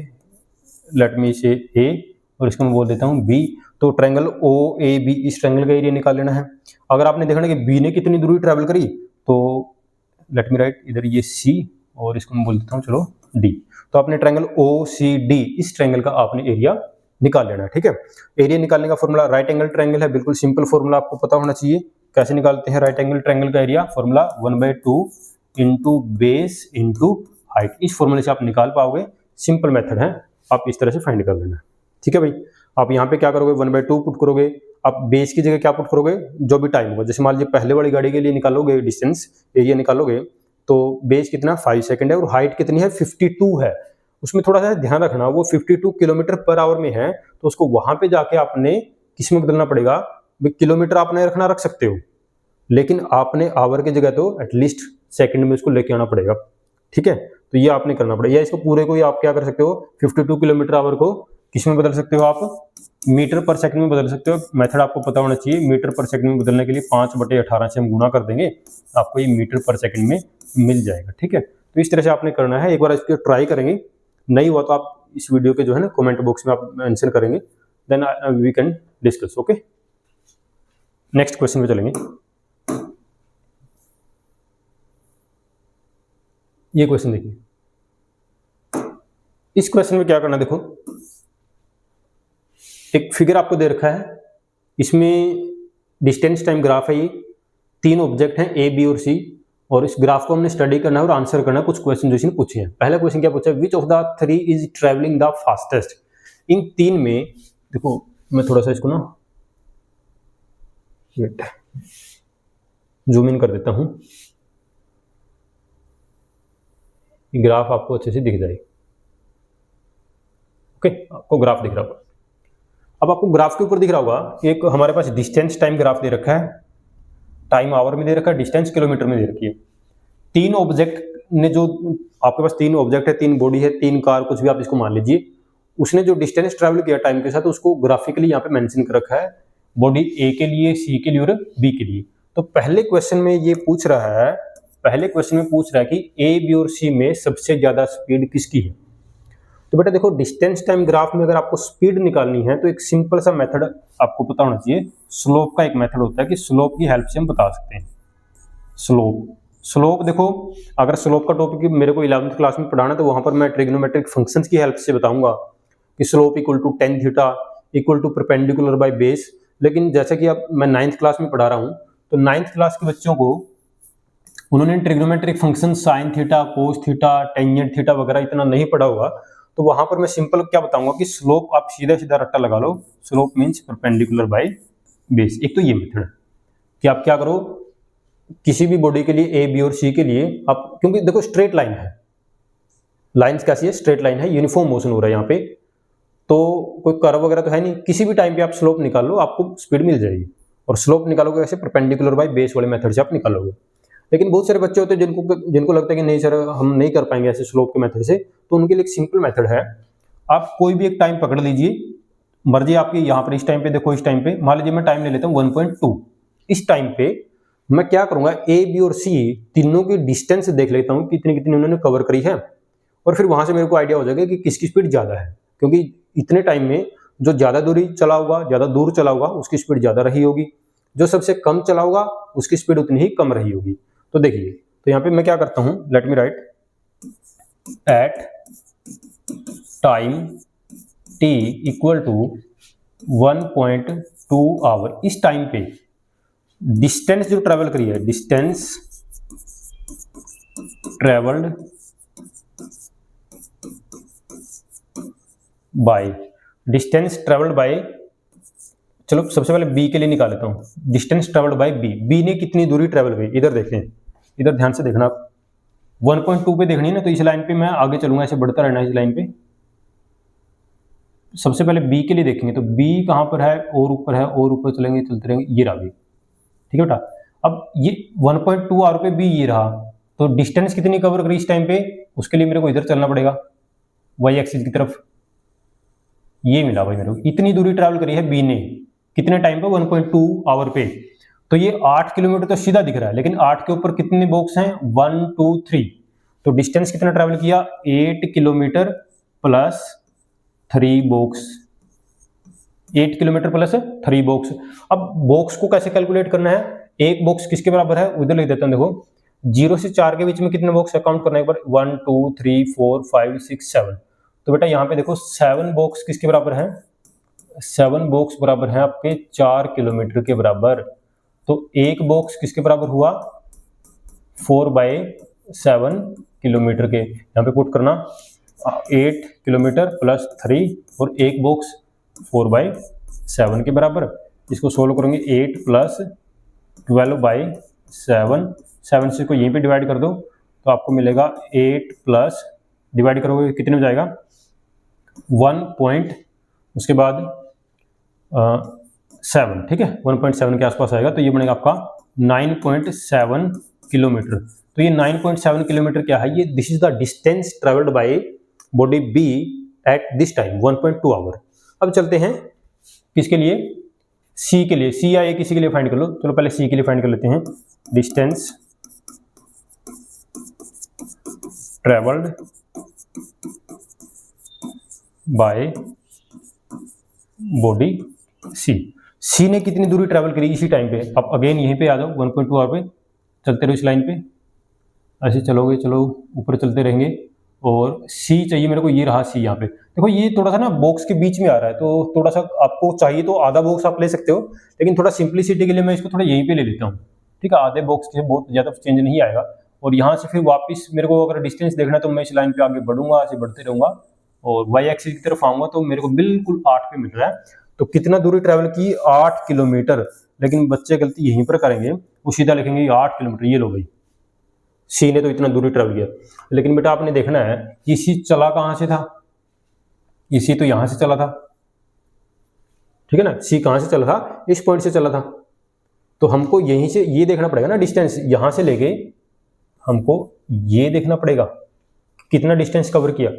लेट मी से ए, और इसको मैं बोल देता हूँ बी। तो ट्रायंगल ओ ए बी, इस ट्रायंगल का एरिया निकाल लेना है। अगर आपने देखना कि बी ने कितनी दूरी ट्रैवल करी, तो लेट मी राइट इधर ये सी, और इसको मैं बोल देता हूँ चलो डी। तो आपने ट्रायंगल ओ सी डी, इस ट्रायंगल का आपने एरिया निकाल लेना है, ठीक है। एरिया निकालने का फॉर्मूला, राइट एंगल ट्रायंगल है, बिल्कुल सिंपल फॉर्मूला आपको पता होना चाहिए। कैसे निकालते हैं राइट एंगल ट्रायंगल का area, formula 1/2 into base into height. इस फॉर्मूले से आप निकाल पाओगे, सिंपल मेथड है, आप इस तरह से फाइंड कर लेना, ठीक है भाई। आप यहाँ पे क्या करोगे, 1/2 पुट करोगे, आप बेस की जगह क्या पुट करोगे, जो भी टाइम होगा। जैसे मान लीजिए पहले वाली गाड़ी के लिए निकालोगे डिस्टेंस, एरिया निकालोगे, तो बेस कितना 5 सेकंड है और हाइट कितनी है 52 है। उसमें थोड़ा सा ध्यान रखना, वो 52 किलोमीटर पर आवर में है, तो उसको वहां पे जाके आपने किस में बदलना पड़ेगा, किलोमीटर आपने रखना रख सकते हो, लेकिन आपने आवर की जगह तो एटलीस्ट सेकंड में उसको लेके आना पड़ेगा, ठीक है। तो ये आपने करना पड़ेगा, या इसको पूरे को ही आप क्या कर सकते हो, 52 किलोमीटर आवर को किस में बदल सकते हो, आप मीटर पर सेकंड में बदल सकते हो। मेथड आपको पता होना चाहिए, मीटर पर सेकंड में बदलने के लिए 5/18 से हम गुणा कर देंगे, आपको ये मीटर पर सेकंड में मिल जाएगा, ठीक है। तो इस तरह से आपने करना है, एक बार इसको ट्राई करेंगे, नहीं हुआ तो आप इस वीडियो के जो है ना कमेंट बॉक्स में आप मेंशन करेंगे, then we can discuss, okay. Next question पे चलेंगे। ये क्वेश्चन देखिए, इस क्वेश्चन में क्या करना, देखो एक फिगर आपको दे रखा है, इसमें डिस्टेंस टाइम ग्राफ है, ये 3 ऑब्जेक्ट हैं ए बी और सी, और इस ग्राफ को हमने स्टडी करना है और आंसर करना है कुछ क्वेश्चन जो इसने पूछे हैं। पहला क्वेश्चन क्या पूछा है, which of the 3 is travelling the fastest. इन 3 में देखो, मैं थोड़ा सा इसको ना जूम इन कर देता हूं, ग्राफ आपको अच्छे से दिख जाए, ओके। आपको ग्राफ दिख रहा होगा। अब आपको ग्राफ के ऊपर दिख रहा होगा, एक हमारे पास डिस्टेंस टाइम ग्राफ दे रखा है, टाइम आवर में दे रखा है, डिस्टेंस किलोमीटर में दे रखी है। 3 ऑब्जेक्ट ने, जो आपके पास 3 ऑब्जेक्ट है, 3 बॉडी है, 3 कार, कुछ भी आप इसको मान लीजिए, उसने जो डिस्टेंस ट्रैवल किया टाइम के साथ, उसको ग्राफिकली यहाँ पे मेंशन कर रखा है, बॉडी ए के लिए, सी के लिए और बी के लिए। तो पहले क्वेश्चन में ये पूछ रहा है, पहले क्वेश्चन में पूछ रहा है कि ए बी और सी में सबसे ज्यादा स्पीड किसकी है। तो बेटा देखो, डिस्टेंस टाइम ग्राफ में अगर आपको स्पीड निकालनी है तो एक सिंपल सा मेथड आपको पता होना चाहिए, स्लोप का एक मेथड होता है कि स्लोप की हेल्प से हम बता सकते हैं। स्लोप देखो, अगर स्लोप का टॉपिक मेरे को 11th क्लास में पढ़ाना तो वहां पर मैं ट्रिग्नोमेट्रिक फंक्शंस की हेल्प से बताऊंगा कि slope equal to tan theta equal to perpendicular by base. लेकिन जैसे कि अब मैं 9th क्लास में पढ़ा रहा हूँ, तो 9th क्लास के बच्चों को उन्होंने trigonometric function sine theta, cos theta, tangent theta वगैरह इतना नहीं पढ़ा होगा। तो वहां पर मैं सिंपल क्या बताऊंगा कि स्लोप आप सीधा सीधा रट्टा लगा लो, slope means perpendicular by base. एक तो ये मेथड है कि आप क्या करो, किसी भी बॉडी के लिए ए, बी और सी के लिए आप, क्योंकि देखो स्ट्रेट लाइन है, लाइंस कैसी है, स्ट्रेट लाइन है, यूनिफॉर्म मोशन हो रहा है यहाँ पे, तो कोई कर्व वगैरह तो है नहीं, किसी भी टाइम पे आप स्लोप निकाल लो, आपको स्पीड मिल जाएगी। और स्लोप निकालोगे ऐसे परपेंडिकुलर बाय बेस वाले मेथड से आप निकालोगे। लेकिन बहुत सारे बच्चे होते हैं जिनको लगता है कि नहीं सर हम नहीं कर पाएंगे ऐसे स्लोप के मेथड से, तो उनके लिए एक सिंपल मेथड है, आप कोई भी एक टाइम पकड़ लीजिए, मर्जी आपकी, यहाँ पर इस टाइम पे देखो, इस टाइम पे मान लीजिए मैं टाइम ले लेता हूँ 1.2। इस टाइम पे मैं क्या करूंगा, ए, बी और सी तीनों की डिस्टेंस देख लेता हूँ कितनी कितनी उन्होंने कवर करी है, और फिर वहां से मेरे को आइडिया हो जाएगा कि किसकी स्पीड ज्यादा है, क्योंकि इतने टाइम में जो ज्यादा दूरी चला होगा, ज्यादा दूर चला होगा, उसकी स्पीड ज्यादा रही होगी, जो सबसे कम चला होगा उसकी स्पीड उतनी ही कम रही होगी। तो देखिए, तो यहाँ पे मैं क्या करता हूं, let me write at time t equal to 1.2 hour, इस टाइम पे डिस्टेंस जो ट्रेवल करी है, distance travelled by, distance travelled by, चलो सबसे पहले बी के लिए निकाल लेता हूँ, distance travelled by B, B ने कितनी दूरी ट्रेवल की, इधर देखें, इधर ध्यान से देखना आप, 1.2 पे देखनी है ना, तो इस लाइन पे मैं आगे चलूंगा, ऐसे बढ़ता रहना है इस लाइन पे। सबसे पहले बी के लिए देखेंगे, तो बी कहाँ पर है, और ऊपर है, और ऊपर चलेंगे, चलते रहेंगे, ये रहा बी, ठीक है बेटा। अब ये 1.2 आवर पे बी ये रहा, तो डिस्टेंस कितनी कवर करी इस टाइम पे, उसके लिए मेरे को इधर चलना पड़ेगा, वाई एक्सिस की तरफ, ये मिला भाई मेरे को, इतनी दूरी ट्रैवल करी है बी ने, कितने टाइम पे, 1.2 आवर पे। तो ये 8 किलोमीटर तो सीधा दिख रहा है, लेकिन 8 के ऊपर कितने बॉक्स हैं, 1 2 3, तो डिस्टेंस कितना ट्रैवल किया, 8 kilometre plus 3 box, 8 kilometre plus 3 box. अब बॉक्स को कैसे कैलकुलेट करना है, एक बॉक्स किसके बराबर है, उधर लिख देता हूं, देखो 0 से 4 के बीच में कितने बॉक्स काउंट करना है, एक बार 1 2 3 4 5 6 7, तो बेटा यहाँ पे देखो 7 बॉक्स किसके बराबर है, 7 बॉक्स बराबर है आपके 4 किलोमीटर के बराबर। तो एक बॉक्स किसके बराबर हुआ, 4/7 किलोमीटर के, यहाँ पे पुट करना 8 किलोमीटर प्लस 3, और एक बॉक्स 4/7 के बराबर। इसको सोल्व करेंगे, 8 प्लस 12/7, 7 से इसको यहीं पे डिवाइड कर दो, तो आपको मिलेगा 8 प्लस, डिवाइड करोगे कितने में जाएगा, 1 पॉइंट, उसके बाद 7, ठीक है, 1.7 के आसपास आएगा, तो ये बनेगा आपका 9.7 किलोमीटर। तो ये 9.7 किलोमीटर क्या है, ये this is the distance travelled by body B at this time 1.2 hour. अब चलते हैं किसके लिए, सी के लिए, सी या ए किसी के लिए फाइंड कर लो, चलो पहले सी के लिए फाइंड कर लेते हैं, डिस्टेंस ट्रेवल्ड बाय बॉडी सी, सी ने कितनी दूरी ट्रैवल करी इसी टाइम पे। अब अगेन यहीं पे आ जाओ, 1.2 आवर पे चलते रहो इस लाइन पे, ऐसे चलोगे, चलो ऊपर चलते रहेंगे, और सी चाहिए मेरे को, ये रहा सी। यहाँ पे देखो ये थोड़ा सा ना बॉक्स के बीच में आ रहा है, तो थोड़ा सा आपको चाहिए तो आधा बॉक्स आप ले सकते हो, लेकिन थोड़ा सिंप्लिसिटी के लिए मैं इसको थोड़ा यहीं पे ले लेता हूँ, ठीक है, आधे बॉक्स से बहुत ज्यादा चेंज नहीं आएगा। और यहाँ से फिर वापस मेरे को अगर डिस्टेंस देखना है तो मैं इस लाइन पे आगे बढ़ूंगा, ऐसे बढ़ते रहूंगा, और वाई एक्सिस की तरफ आऊंगा, तो मेरे को बिल्कुल 8 पे मिल रहा है। तो कितना दूरी ट्रैवल की, 8 किलोमीटर, लेकिन बच्चे गलती यहीं पर करेंगे, वो सीधा लिखेंगे 8 किलोमीटर, ये लो भाई, सी ने तो इतना दूरी ट्रैवल किया। लेकिन बेटा आपने देखना है कि सी चला कहां से था, ये सी तो यहां से चला था, ठीक है ना, सी कहां से चला था, इस पॉइंट से चला था, तो हमको यहीं से ये देखना पड़ेगा ना, डिस्टेंस यहां से लेके हमको ये देखना पड़ेगा कितना डिस्टेंस कवर किया,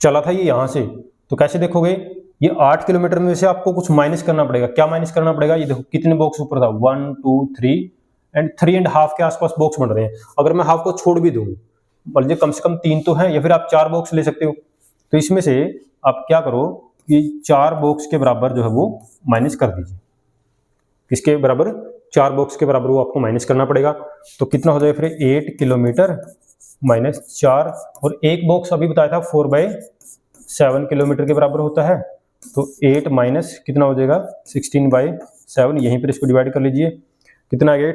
चला था ये यहां से, तो कैसे देखोगे, ये 8 किलोमीटर में से आपको कुछ माइनस करना पड़ेगा, क्या माइनस करना पड़ेगा, ये देखो कितने बॉक्स ऊपर था, 1 2 3 एंड 3.5 के आसपास बॉक्स बन रहे हैं। अगर मैं हाफ को छोड़ भी दूं, मान लीजिए कम से कम 3 तो है, या फिर आप 4 बॉक्स ले सकते हो, तो इसमें से आप क्या करो कि 4 बॉक्स के बराबर जो है वो माइनस कर दीजिए, किसके बराबर, 4 बॉक्स के बराबर वो आपको माइनस करना पड़ेगा। तो कितना हो जाएगा फिर 8 किलोमीटर माइनस 4, और एक बॉक्स अभी बताया था 4/7 किलोमीटर के बराबर होता है। तो 8 माइनस कितना हो जाएगा 16/7, यहीं पर इसको डिवाइड कर लीजिए, कितना आ गया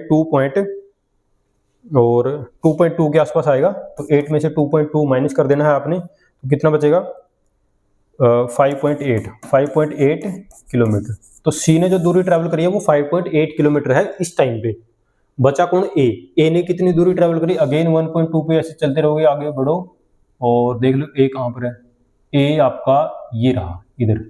2.2 के आसपास आएगा। तो 8 में से 2.2 माइनस कर देना है आपने, तो कितना बचेगा 5.8 किलोमीटर। तो सी ने जो दूरी ट्रैवल करी है वो 5.8 किलोमीटर है इस टाइम पे। बचा कौन ए ने कितनी दूरी ट्रैवल करी, अगेन 1.2 पे ऐसे चलते रहोगे, आगे बढ़ो और देख लो ए कहाँ पर है। ए आपका ये रहा इधर,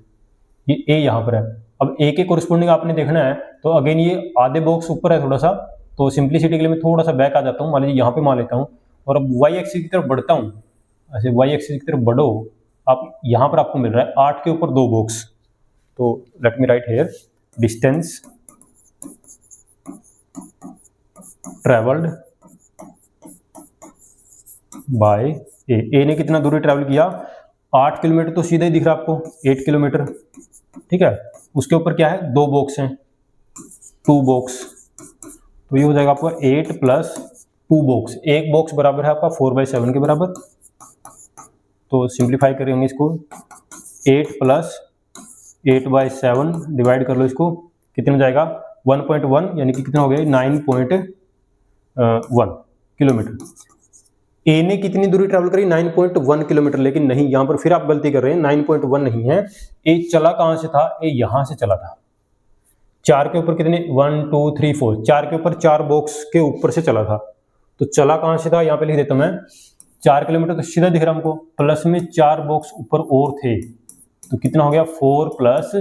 ये ए यहाँ पर है। अब ए के कोरिस्पोंडिंग आपने देखना है, तो अगेन ये आधे बॉक्स ऊपर है थोड़ा सा, तो सिंप्लिसिटी के लिए मैं थोड़ा सा बैक आ जाता हूँ, मान लीजिए यहाँ पे मान लेता हूँ, और अब वाई एक्सिस की तरफ बढ़ता हूँ। ऐसे वाई एक्सिस की तरफ बढ़ो, आप यहाँ पर आपको मिल रहा है 8 के ऊपर 2 बॉक्स। तो let me write here distance travelled by A ने कितना दूरी ट्रेवल किया 8 किलोमीटर, तो सीधा ही दिख रहा है आपको 8 किलोमीटर, ठीक है। उसके ऊपर क्या है 2 बॉक्स हैं, 2 बॉक्स, तो ये हो जाएगा आपका 8 प्लस 2 बॉक्स, एक बॉक्स बराबर है आपका 4/7 के बराबर। तो सिंप्लीफाई करेंगे इसको, 8 प्लस 8/7 डिवाइड कर लो इसको, कितना जाएगा 1.1, यानी कि कितना हो गया 9.1 किलोमीटर। ए ने कितनी दूरी ट्रैवल करी 9.1 किलोमीटर, लेकिन नहीं, यहाँ पर फिर आप गलती कर रहे हैं, 9.1 नहीं है। ए चला कहाँ से था, ए यहाँ से चला था। 4 के ऊपर कितने 1 2 3 4, 4 के ऊपर 4 बॉक्स के ऊपर से चला था। तो चला कहाँ से था, यहाँ पे लिख देता मैं 4 किलोमीटर, तो सीधा दिख रहा हमको, प्लस में 4 बॉक्स ऊपर और थे, तो कितना हो गया 4 प्लस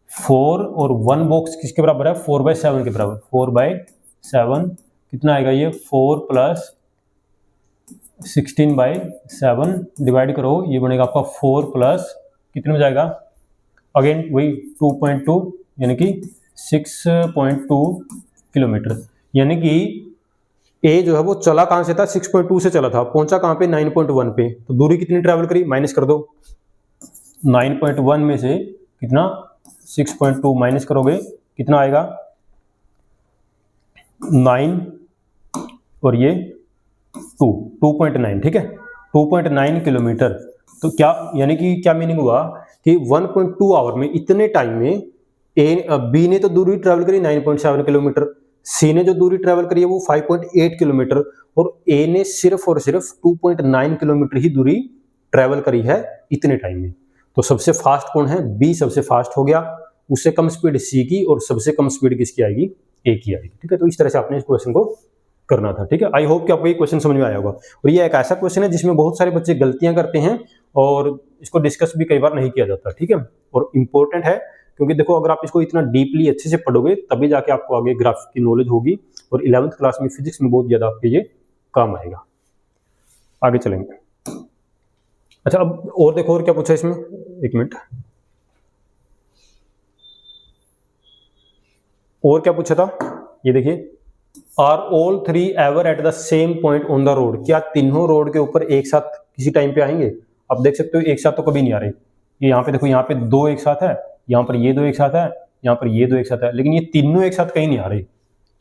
4, और 1 बॉक्स किसके बराबर है 4/7 के बराबर। 4/7 कितना आएगा ये 4 प्लस 16/7 डिवाइड करो, ये बनेगा आपका 4 प्लस कितने में जाएगा, अगेन वही 2.2, यानी कि 6.2 किलोमीटर। यानी कि ए जो है वो चला कहाँ से था 6.2 से चला था, पहुंचा कहाँ पे 9.1 पे। तो दूरी कितनी ट्रैवल करी, माइनस कर दो, 9.1 में से कितना 6.2 माइनस करोगे, कितना आएगा 9, और ये 2.9, ठीक है 2.9 किलोमीटर। तो क्या यानी कि क्या मीनिंग हुआ कि 1.2 आवर में, इतने टाइम में बी ने तो दूरी ट्रैवल करी 9.7 किलोमीटर, सी ने जो दूरी ट्रैवल करी है वो 5.8 किलोमीटर, और ए ने सिर्फ और सिर्फ 2.9 किलोमीटर ही दूरी ट्रैवल करी है इतने टाइम में। तो सबसे फास्ट कौन है, बी सबसे फास्ट हो गया, उससे कम स्पीड सी की, और सबसे कम स्पीड किसकी आएगी, ए की आएगी, ठीक है। तो इस तरह से आपने इस क्वेश्चन को करना था, ठीक है। आई होप कि आपको ये क्वेश्चन समझ में आया होगा। और ये एक ऐसा क्वेश्चन है जिसमें बहुत सारे बच्चे गलतियां करते हैं, और इसको डिस्कस भी कई बार नहीं किया जाता, ठीक है। और इम्पोर्टेंट है, क्योंकि देखो अगर आप इसको इतना डीपली अच्छे से पढ़ोगे तभी जाके आपको आगे ग्राफ की नॉलेज होगी, और 11th क्लास में फिजिक्स में बहुत ज्यादा आपके ये काम आएगा। आगे चलेंगे। अच्छा, अब और देखो और क्या पूछा इसमें, एक मिनट, और क्या पूछा था, ये देखिए, are all 3 ever at the same point on the road, क्या तीनों रोड के ऊपर एक साथ किसी टाइम पे आएंगे। आप देख सकते हो एक साथ तो कभी नहीं आ रहे, ये यहाँ पे देखो, यहाँ पे 2 एक साथ है, यहाँ पर ये 2 एक साथ है, यहाँ पर ये 2 एक साथ है, लेकिन ये तीनों एक साथ कहीं नहीं आ रहे,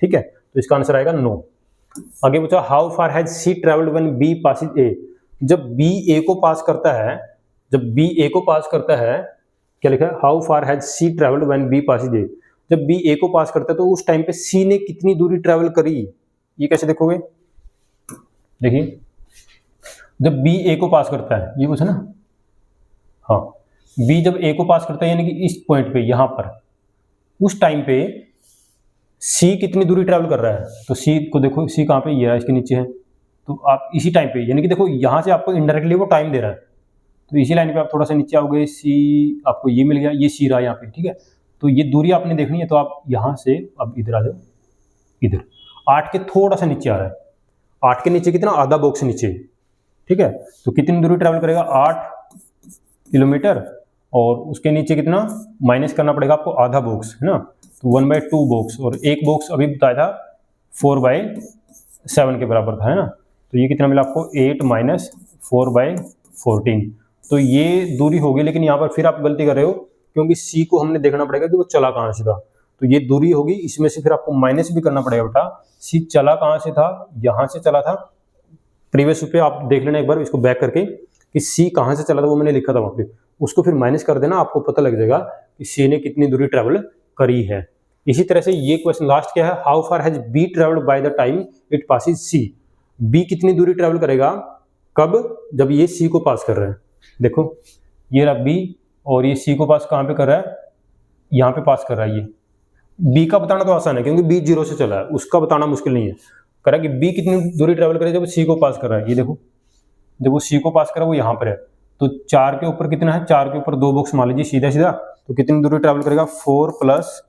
ठीक है। तो इसका आंसर आएगा नो। आगे पूछा how far has C travelled when B passes A, जब बी ए को पास करता है, जब बी ए को पास करता है, क्या लिखा है, how far has C travelled when B passes A, जब बी ए को पास करता है तो उस टाइम पे सी ने कितनी दूरी ट्रेवल करी, ये कैसे देखोगे, देखिए जब बी ए को पास करता है, ये पूछा ना, हाँ बी जब ए को पास करता है यानी कि इस पॉइंट पे यहाँ पर, उस टाइम पे सी कितनी दूरी ट्रेवल कर रहा है, तो सी को देखो, सी कहाँ पे, ये है इसके नीचे है, तो आप इसी टाइम पे, यानी कि देखो यहाँ से आपको इनडायरेक्टली वो टाइम दे रहा है, तो इसी लाइन पे आप थोड़ा सा नीचे आओगे, सी आपको ये मिल गया, ये सी रहा यहाँ पे, ठीक है। तो ये दूरी आपने देखनी है, तो आप यहाँ से अब इधर आ जाओ, इधर 8 के थोड़ा सा नीचे आ रहा है, 8 के नीचे कितना, आधा बॉक्स नीचे, ठीक है। तो कितनी दूरी ट्रैवल करेगा 8 किलोमीटर, और उसके नीचे कितना माइनस करना पड़ेगा आपको, आधा बॉक्स है ना, तो 1/2 बॉक्स, और एक बॉक्स अभी बताया था 4/7 के बराबर था, है ना। तो ये कितना मिला आपको 8 माइनस 4/14, तो ये दूरी होगी। लेकिन यहाँ पर फिर आप गलती कर रहे हो, क्योंकि सी को हमने देखना पड़ेगा कि वो चला कहाँ से था। तो ये दूरी होगी, इसमें से फिर आपको माइनस भी करना पड़ेगा बेटा। सी चला कहाँ से था, यहाँ से चला था। प्रीवियस पे आप देख लेना एक बार इसको बैक करके कि सी कहाँ से चला था, वो मैंने लिखा था वहाँ पे, उसको फिर माइनस कर देना, आपको पता लग जाएगा कि सी ने कितनी दूरी ट्रेवल करी है। इसी तरह से ये क्वेश्चन लास्ट क्या है, how far has B travelled by the time it passes C. B कितनी दूरी ट्रेवल करेगा, कब, जब ये सी को पास कर रहा है। देखो ये रहा बी और ये सी को पास कहाँ पे कर रहा है, यहाँ पे पास कर रहा है। ये बी का बताना तो आसान है क्योंकि बी 0 से चला है, उसका बताना मुश्किल नहीं है। कह रहा है कि बी कितनी दूरी ट्रेवल करे जब सी को पास कर रहा है। ये देखो जब वो सी को पास कर रहा है वो यहाँ पर है, तो 4 के ऊपर कितना है, 4 के ऊपर 2 बॉक्स मान लीजिए सीधा सीधा, तो कितनी दूरी ट्रेवल करेगा, 4 प्लस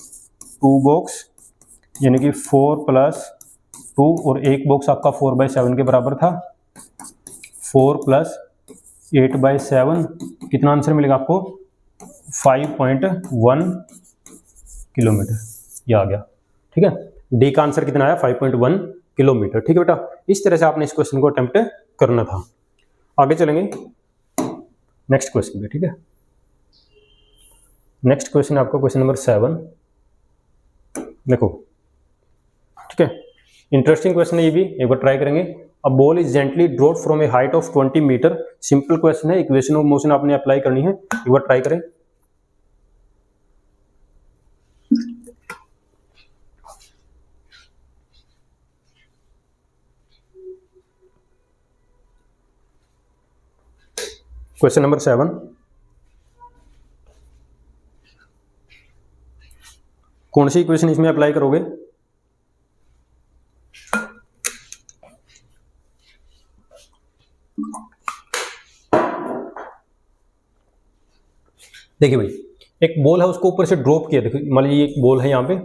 2 बॉक्स, यानी कि 4 प्लस 2 और एक बॉक्स आपका 4/7 के बराबर था, 4 प्लस 8/7 कितना आंसर मिलेगा आपको, 5.1 किलोमीटर। ये आ गया, ठीक है। डी का आंसर कितना आया, 5.1 किलोमीटर। ठीक है बेटा, इस तरह से आपने इस क्वेश्चन को अटेम्प्ट करना था। आगे चलेंगे नेक्स्ट क्वेश्चन पे, ठीक है। नेक्स्ट क्वेश्चन आपका क्वेश्चन नंबर 7। देखो ठीक है, इंटरेस्टिंग क्वेश्चन है ये भी, एक बार ट्राई करेंगे। A ball is gently dropped from a height of 20 metre. Simple question है, इक्वेशन ऑफ मोशन आपने अप्लाई करनी है, एक बार ट्राई करें। क्वेश्चन नंबर 7, कौन सी इक्वेशन इसमें अप्लाई करोगे, देखिए भाई एक बॉल है उसको ऊपर से ड्रॉप किया। देखो मान लीजिए एक बॉल है यहाँ पे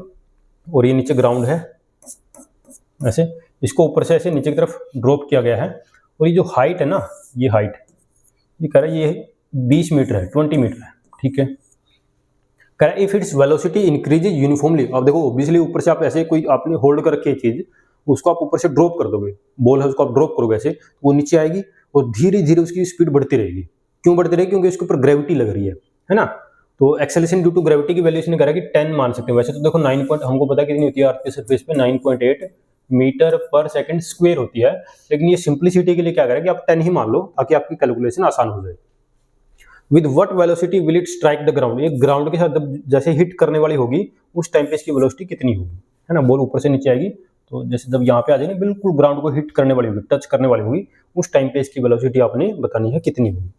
और ये नीचे ग्राउंड है, ऐसे इसको ऊपर से ऐसे नीचे की तरफ ड्रॉप किया गया है, और ये जो हाइट है ना, ये हाइट ये कह रहा है ये 20 मीटर है, 20 मीटर है, ठीक है। कह रहा है if its velocity increases uniformly. अब देखो ऑब्वियसली ऊपर से आप ऐसे कोई आपने होल्ड कर रखी है चीज, उसको आप ऊपर से ड्रॉप कर दोगे, बॉल है उसको आप ड्रॉप करोगे ऐसे, वो नीचे आएगी और धीरे धीरे उसकी स्पीड बढ़ती रहेगी। क्यों बढ़ती रहेगी, क्योंकि उसके ऊपर ग्रेविटी लग रही है ना। तो एक्सेलरेशन ड्यू टू ग्रेविटी की वैल्यू इसने कहा कि 10 मान सकते हैं। वैसे तो देखो 9 पॉइंट हमको पता है कितनी होती है अर्थ की सरफेस पे, 9.8 मीटर पर सेकंड स्क्वायर होती है, लेकिन ये सिंप्लिसिटी के लिए क्या करें कि आप 10 ही मान लो ताकि आपकी कैलकुलेशन आसान हो जाए। With what velocity will it strike the ground. ये ग्राउंड के साथ जब जैसे हिट करने वाली होगी उस टाइम पे इसकी वेलोसिटी कितनी होगी, है ना। बॉल ऊपर से नीचे आएगी तो जैसे जब यहाँ पे आ जाएगी बिल्कुल ग्राउंड को हिट करने वाली होगी, टच करने वाली होगी, उस टाइम पे इसकी वेलोसिटी आपने बतानी है कितनी होगी।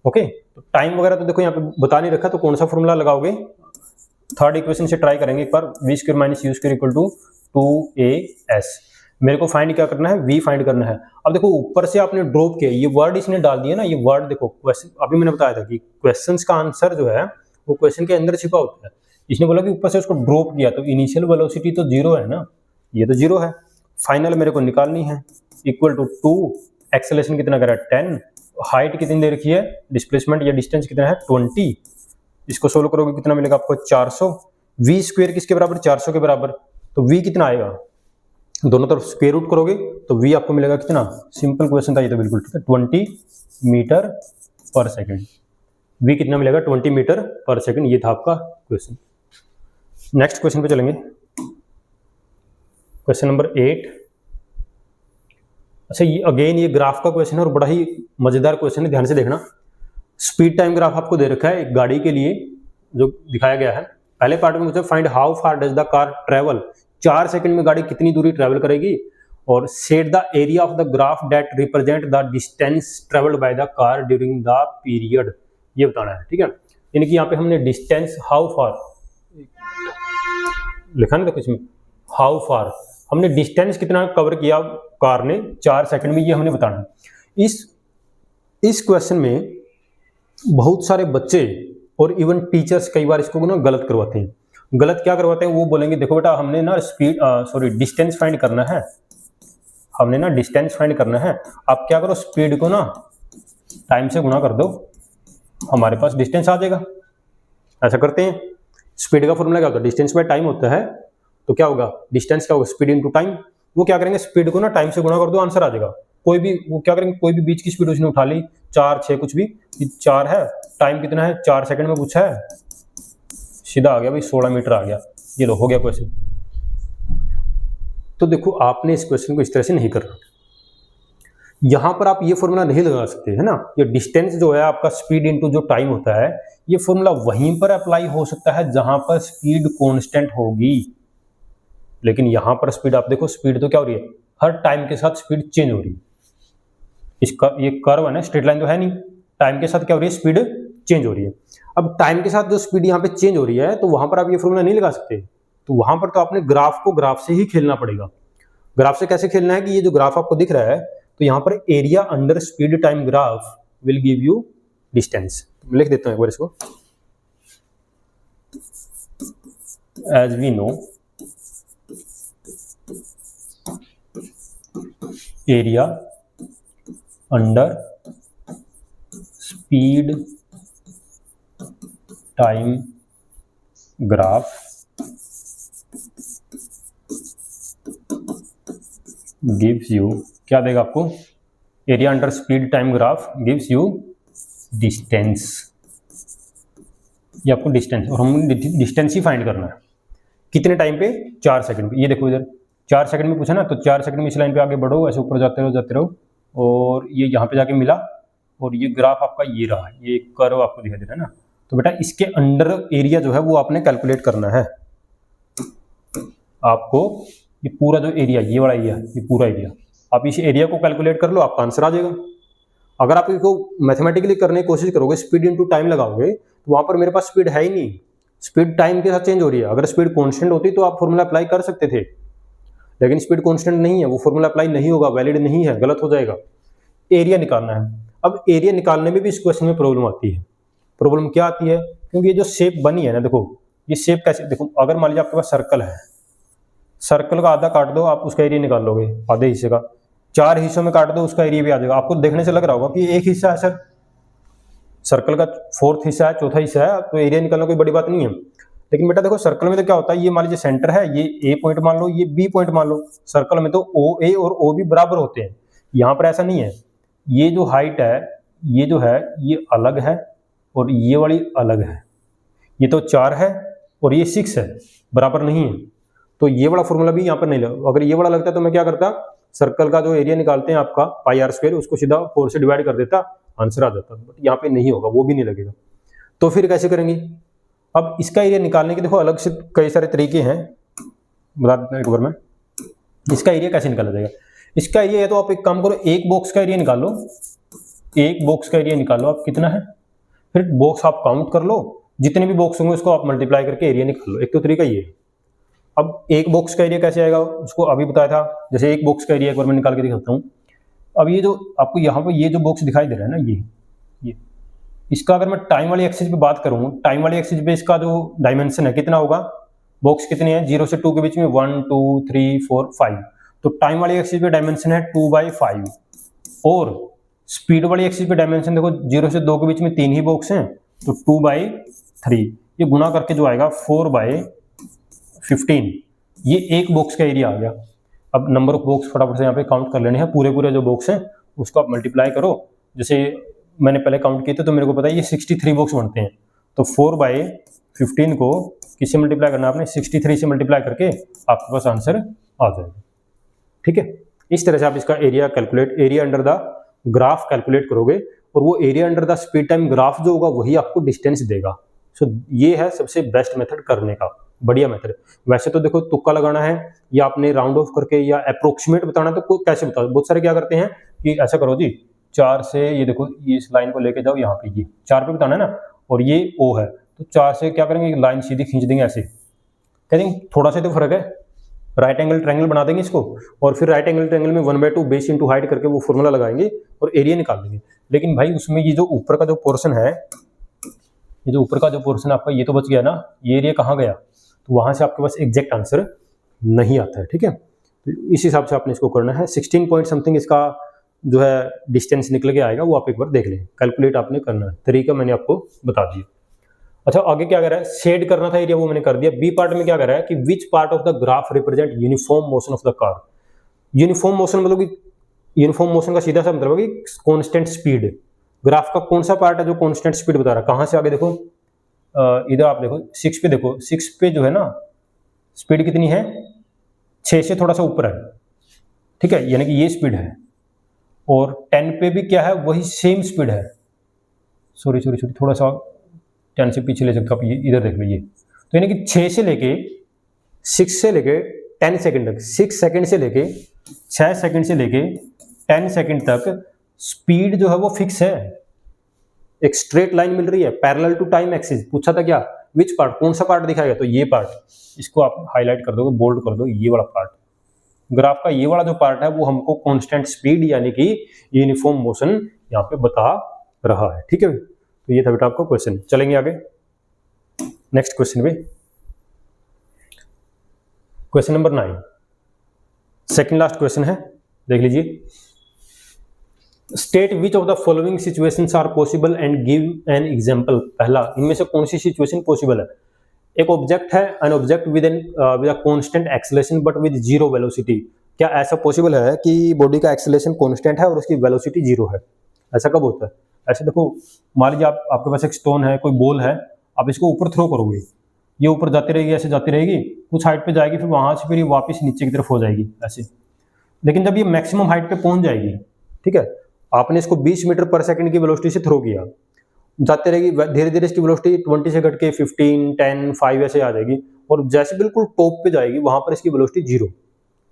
ओके, तो टाइम वगैरह तो देखो यहाँ पे बता नहीं रखा, तो कौन सा फॉर्मूला लगाओगे, थर्ड इक्वेशन से ट्राई करेंगे एक बार। V square minus U square equal to 2as। मेरे को फाइंड क्या करना है, v फाइंड करना है। अब देखो ऊपर से आपने ड्रॉप किया, ये वर्ड इसने डाल दिया ना, ये वर्ड देखो क्वेश्चन अभी मैंने बताया था कि क्वेश्चंस का आंसर जो है वो क्वेश्चन के अंदर छिपा होता है। इसने बोला कि ऊपर से उसको ड्रॉप किया तो इनिशियल वेलोसिटी तो 0 है ना, ये तो 0 है। फाइनल मेरे को निकालनी है, इक्वल टू 2, एक्सेलरेशन कितना करा 10, हाइट कितनी दे रखी है, डिस्प्लेसमेंट या डिस्टेंस कितना है 20। इसको सोल्व करोगे कितना मिलेगा आपको 400। v स्क्वायर किसके बराबर, 400 के बराबर, तो v कितना आएगा, दोनों तरफ स्क्वायर रूट करोगे तो v आपको मिलेगा कितना, सिंपल क्वेश्चन था ये तो बिल्कुल, ठीक है, 20 मीटर पर सेकंड। v कितना मिलेगा 20 मीटर पर सेकंड, ये था आपका क्वेश्चन। नेक्स्ट क्वेश्चन पे चलेंगे, क्वेश्चन नंबर 8। अच्छा ये अगेन ये ग्राफ का क्वेश्चन है और बड़ा ही मजेदार क्वेश्चन है, ध्यान से देखना। स्पीड टाइम ग्राफ आपको दे रखा है एक गाड़ी के लिए जो दिखाया गया है। पहले पार्ट में मुझे find how far does the car travel, 4 second में गाड़ी कितनी दूरी ट्रेवल करेगी, और set the area of the graph that represent the distance travelled by the car during the period, ये बताना है, ठीक है। यानी कि यहाँ पे हमने डिस्टेंस हाउ फार लिखा ना, तो इसमें हाउ फार हमने डिस्टेंस कितना कवर किया कार ने 4 सेकंड में, ये हमने बताना है। इस क्वेश्चन में बहुत सारे बच्चे और इवन टीचर्स कई बार इसको ना गलत करवाते हैं। गलत क्या करवाते हैं, वो बोलेंगे देखो बेटा हमने ना डिस्टेंस फाइंड करना है, हमने ना डिस्टेंस फाइंड करना है। आप क्या करो, स्पीड को ना टाइम से गुणा कर दो, हमारे पास डिस्टेंस आ जाएगा। ऐसा करते हैं, स्पीड का फॉर्मूला क्या होता है, डिस्टेंस बाय टाइम होता है, तो क्या होगा डिस्टेंस क्या होगा, स्पीड इनटू टाइम। वो क्या करेंगे, स्पीड को ना टाइम से गुणा कर दो, आंसर आ जाएगा। कोई भी वो क्या करेंगे, कोई भी बीच की स्पीड उसने उठा ली, 4, 6 कुछ भी, 4 है, टाइम कितना है 4 सेकंड में पूछा है, सीधा आ गया भाई 16 मीटर आ गया। ये लो हो गया क्वेश्चन। तो देखो आपने इस क्वेश्चन को इस तरह से नहीं करना, यहां पर आप ये फॉर्मूला नहीं लगा सकते है ना। ये डिस्टेंस जो है आपका स्पीड इनटू जो टाइम होता है, ये फॉर्मूला वहीं पर अप्लाई हो सकता है जहां पर स्पीड कांस्टेंट होगी। लेकिन यहां पर स्पीड आप देखो, स्पीड तो क्या हो रही है, हर टाइम के साथ स्पीड चेंज हो रही है। इसका ये कर्व है ना, स्ट्रेट लाइन तो है नहीं, टाइम के साथ क्या हो रही है, स्पीड चेंज हो रही है। अब टाइम के साथ जो स्पीड यहाँ पे चेंज हो रही है, तो वहां पर आप ये फॉर्मूला नहीं लगा सकते। तो वहां पर तो आपने ग्राफ को ग्राफ से ही खेलना पड़ेगा। ग्राफ से कैसे खेलना है कि ये जो ग्राफ आपको दिख रहा है, तो यहाँ पर area under speed time graph will give you distance. लिख देता हूं एक बार इसको, as we know area under speed time graph gives you, क्या देगा आपको, area under speed time graph gives you distance. ये आपको डिस्टेंस, और हम डिस्टेंस ही फाइंड करना है कितने टाइम पे, 4 सेकंड पे। ये देखो इधर 4 सेकंड में पूछा ना, तो 4 सेकंड में इस लाइन पे आगे बढ़ो, ऐसे ऊपर जाते रहो और ये यहाँ पे जाके मिला, और ये ग्राफ आपका ये रहा, ये कर्व आपको दिखाई दे रहा है ना। तो बेटा इसके अंडर एरिया जो है वो आपने कैलकुलेट करना है। आपको ये पूरा जो एरिया, ये वाला एरिया, ये पूरा एरिया, आप इस एरिया को कैलकुलेट कर लो, आपका आंसर आ जाएगा। अगर आप इसको मैथमेटिकली करने की कोशिश करोगे, स्पीड इनटू टाइम लगाओगे, तो वहां पर मेरे पास स्पीड है ही नहीं, स्पीड टाइम के साथ चेंज हो रही है। अगर स्पीड कांस्टेंट होती तो आप फॉर्मूला अप्लाई कर सकते थे, लेकिन स्पीड कांस्टेंट नहीं है, वो फॉर्मूला अप्लाई नहीं होगा, वैलिड नहीं है, गलत हो जाएगा। एरिया निकालना है। अब एरिया निकालने में भी इस क्वेश्चन में प्रॉब्लम आती है। प्रॉब्लम क्या आती है, क्योंकि ये जो शेप बनी है ना, देखो ये शेप कैसे, देखो अगर मान लीजिए आपके पास सर्कल है, सर्कल का आधा काट दो, आप उसका एरिया निकाल लोगे आधे हिस्से का, 4 हिस्सों में काट दो, उसका एरिया भी आ जाएगा। आपको देखने से लग रहा होगा कि एक हिस्सा है सर, सर्कल का 4th हिस्सा है, चौथा हिस्सा है, तो एरिया निकालना कोई बड़ी बात नहीं है। लेकिन बेटा देखो सर्कल में तो क्या होता है, ये मान लीजिए सेंटर है, ये ए पॉइंट मान लो, ये बी पॉइंट मान लो। सर्कल में तो ओ ए और ओ बी बराबर होते हैं, यहाँ पर ऐसा नहीं है। ये जो हाइट है, ये जो है ये अलग है और ये वाली अलग है। ये तो 4 है और ये 6 है, बराबर नहीं है। तो ये वाला फॉर्मूला भी यहाँ पर नहीं लगा। अगर ये वाला लगता तो मैं क्या करता, सर्कल का जो एरिया निकालते हैं आपका पाई आर स्क्वायर, उसको सीधा 4 से डिवाइड कर देता, आंसर आ जाता। बट यहाँ पे नहीं होगा, वो भी नहीं लगेगा। तो फिर कैसे करेंगे, अब इसका एरिया निकालने के देखो अलग से कई सारे तरीके हैं, बता देता हूँ एक बार मैं। इसका एरिया कैसे निकाला जाएगा, इसका एरिया है तो आप एक काम करो, एक बॉक्स का एरिया निकाल लो, एक बॉक्स का एरिया निकाल लो आप कितना है, फिर बॉक्स आप काउंट कर लो, जितने भी बॉक्स होंगे उसको आप मल्टीप्लाई करके एरिया निकाल लो। एक तो तरीका ये है। अब एक बॉक्स का एरिया कैसे आएगा, उसको अभी बताया था। जैसे एक बॉक्स का एरिया एक बार मैं निकाल के दिखाता हूँ। अब ये जो आपको यहाँ पे ये जो बॉक्स दिखाई दे रहा है ना, ये इसका अगर मैं टाइम वाली एक्सिस पे बात करूँ, टाइम वाली एक्सिस पे इसका जो डायमेंशन है कितना होगा, बॉक्स कितने हैं 0 से 2 के बीच में, 1 2 3 4 5। तो टाइम वाली एक्सिस पे डायमेंशन है 2/5 और स्पीड वाली एक्सिस पे डायमेंशन देखो 0 से 2 के बीच में 3 ही बॉक्स हैं, तो 2/3। ये गुना करके जो आएगा 4/15, ये एक बॉक्स का एरिया आ गया। अब नंबर ऑफ बॉक्स फटाफट से यहाँ पे काउंट कर लेने हैं, पूरे जो बॉक्स हैं उसको आप मल्टीप्लाई करो। जैसे मैंने पहले काउंट किए थे तो मेरे को पता है ये 63 बॉक्स बनते हैं। तो 4/15 को किससे मल्टीप्लाई करना है आपने, 63 से मल्टीप्लाई करके आपके पास आंसर आ जाएगा। ठीक है, इस तरह से आप इसका area calculate, area under the graph calculate करोगे, और वो area under the speed time graph जो होगा वही आपको डिस्टेंस देगा। सो ये है सबसे बेस्ट मेथड करने का, बढ़िया मेथड। वैसे तो देखो तुक्का लगाना है या आपने राउंड ऑफ करके या अप्रोक्सीमेट बताना, तो कैसे बताओ, बहुत सारे क्या करते हैं कि ऐसा करो जी 4 से, ये देखो ये इस लाइन को लेके जाओ यहाँ पे, ये 4 पे बताना है ना, और ये O है, तो 4 से क्या करेंगे, लाइन सीधी खींच देंगे ऐसे, कह देंगे थोड़ा सा तो फर्क है, राइट एंगल ट्रायंगल बना देंगे इसको, और फिर राइट एंगल ट्रायंगल में 1/2 बेस इंटू हाइट करके वो फॉर्मूला लगाएंगे और एरिया निकाल देंगे। लेकिन भाई उसमें ये जो ऊपर का जो पोर्शन है, ये जो ऊपर का जो पोर्शन आपका ये तो बच गया ना, ये एरिया कहाँ गया, तो वहां से आपके पास एग्जैक्ट आंसर नहीं आता है। ठीक है, तो इस हिसाब से आपने इसको करना है। 16 पॉइंट समथिंग इसका जो है डिस्टेंस निकल के आएगा, वो आप एक बार देख लें, कैलकुलेट आपने करना है। तरीका मैंने आपको बता दिया। अच्छा आगे क्या कर रहा है, शेड करना था एरिया, वो मैंने कर दिया। बी पार्ट में क्या कर रहा है कि which part of the graph represent uniform motion of the car. Uniform motion मतलब कि यूनिफॉर्म मोशन का सीधा सा मतलब है कि कांस्टेंट स्पीड। ग्राफ का कौन सा पार्ट है जो कांस्टेंट स्पीड बता रहा है, कहां से आगे देखो, इधर आप देखो 6 पे, देखो 6 पे जो है ना, स्पीड कितनी है, 6 से थोड़ा सा ऊपर है, ठीक है, यानी कि ये स्पीड है, और 10 पे भी क्या है, वही सेम स्पीड है। सॉरी थोड़ा सा 10 से पीछे ले सकते हो आप, ये इधर देख लीजिए। तो यानी कि 6 से लेके 6 से लेके 10 सेकंड तक, 6 सेकंड से लेके 6 सेकंड से लेके 10 सेकंड तक स्पीड जो है वो फिक्स है, एक स्ट्रेट लाइन मिल रही है पैरेलल टू टाइम एक्सिस। पूछा था क्या, विच पार्ट, कौन सा पार्ट दिखाएगा, तो ये पार्ट, इसको आप हाईलाइट कर दोगे, बोल्ड कर दो, ये वाला पार्ट, ग्राफ का ये वाला जो पार्ट है वो हमको कांस्टेंट स्पीड यानी कि यूनिफॉर्म मोशन यहाँ पे बता रहा है, ठीक है। तो ये था बेटा आपका क्वेश्चन। चलेंगे आगे नेक्स्ट क्वेश्चन पे, question number 9, second last question है, देख लीजिए। State which of the following situations are possible and give an example. पहला, इनमें से कौन सी सिचुएशन पॉसिबल है। एक ऑब्जेक्ट है, N object with a constant acceleration but with zero velocity. क्या ऐसा पॉसिबल है कि बॉडी का एक्सेलरेशन कांस्टेंट है और उसकी वेलोसिटी जीरो है? ऐसा कब होता है? ऐसे देखो, मान लीजिए आपके पास एक स्टोन है, कोई बॉल है, आप इसको ऊपर थ्रो करोगे, ये ऊपर जाती रहेगी, ऐसे जाती रहेगी, कुछ हाइट पे जाएगी, फिर वहां से फिर ये वापस नीचे की तरफ हो जाएगी ऐसे। लेकिन जब ये मैक्सिमम हाइट पे पहुंच जाएगी, ठीक है, आपने इसको 20 मीटर पर सेकंड की वेलोसिटी से थ्रो किया, जाते रहेगी, धीरे धीरे इसकी वेलोसिटी 20 से घट के 15, 10, 5 ऐसे आ जाएगी, और जैसे बिल्कुल टॉप पे जाएगी वहां पर इसकी वेलोसिटी जीरो,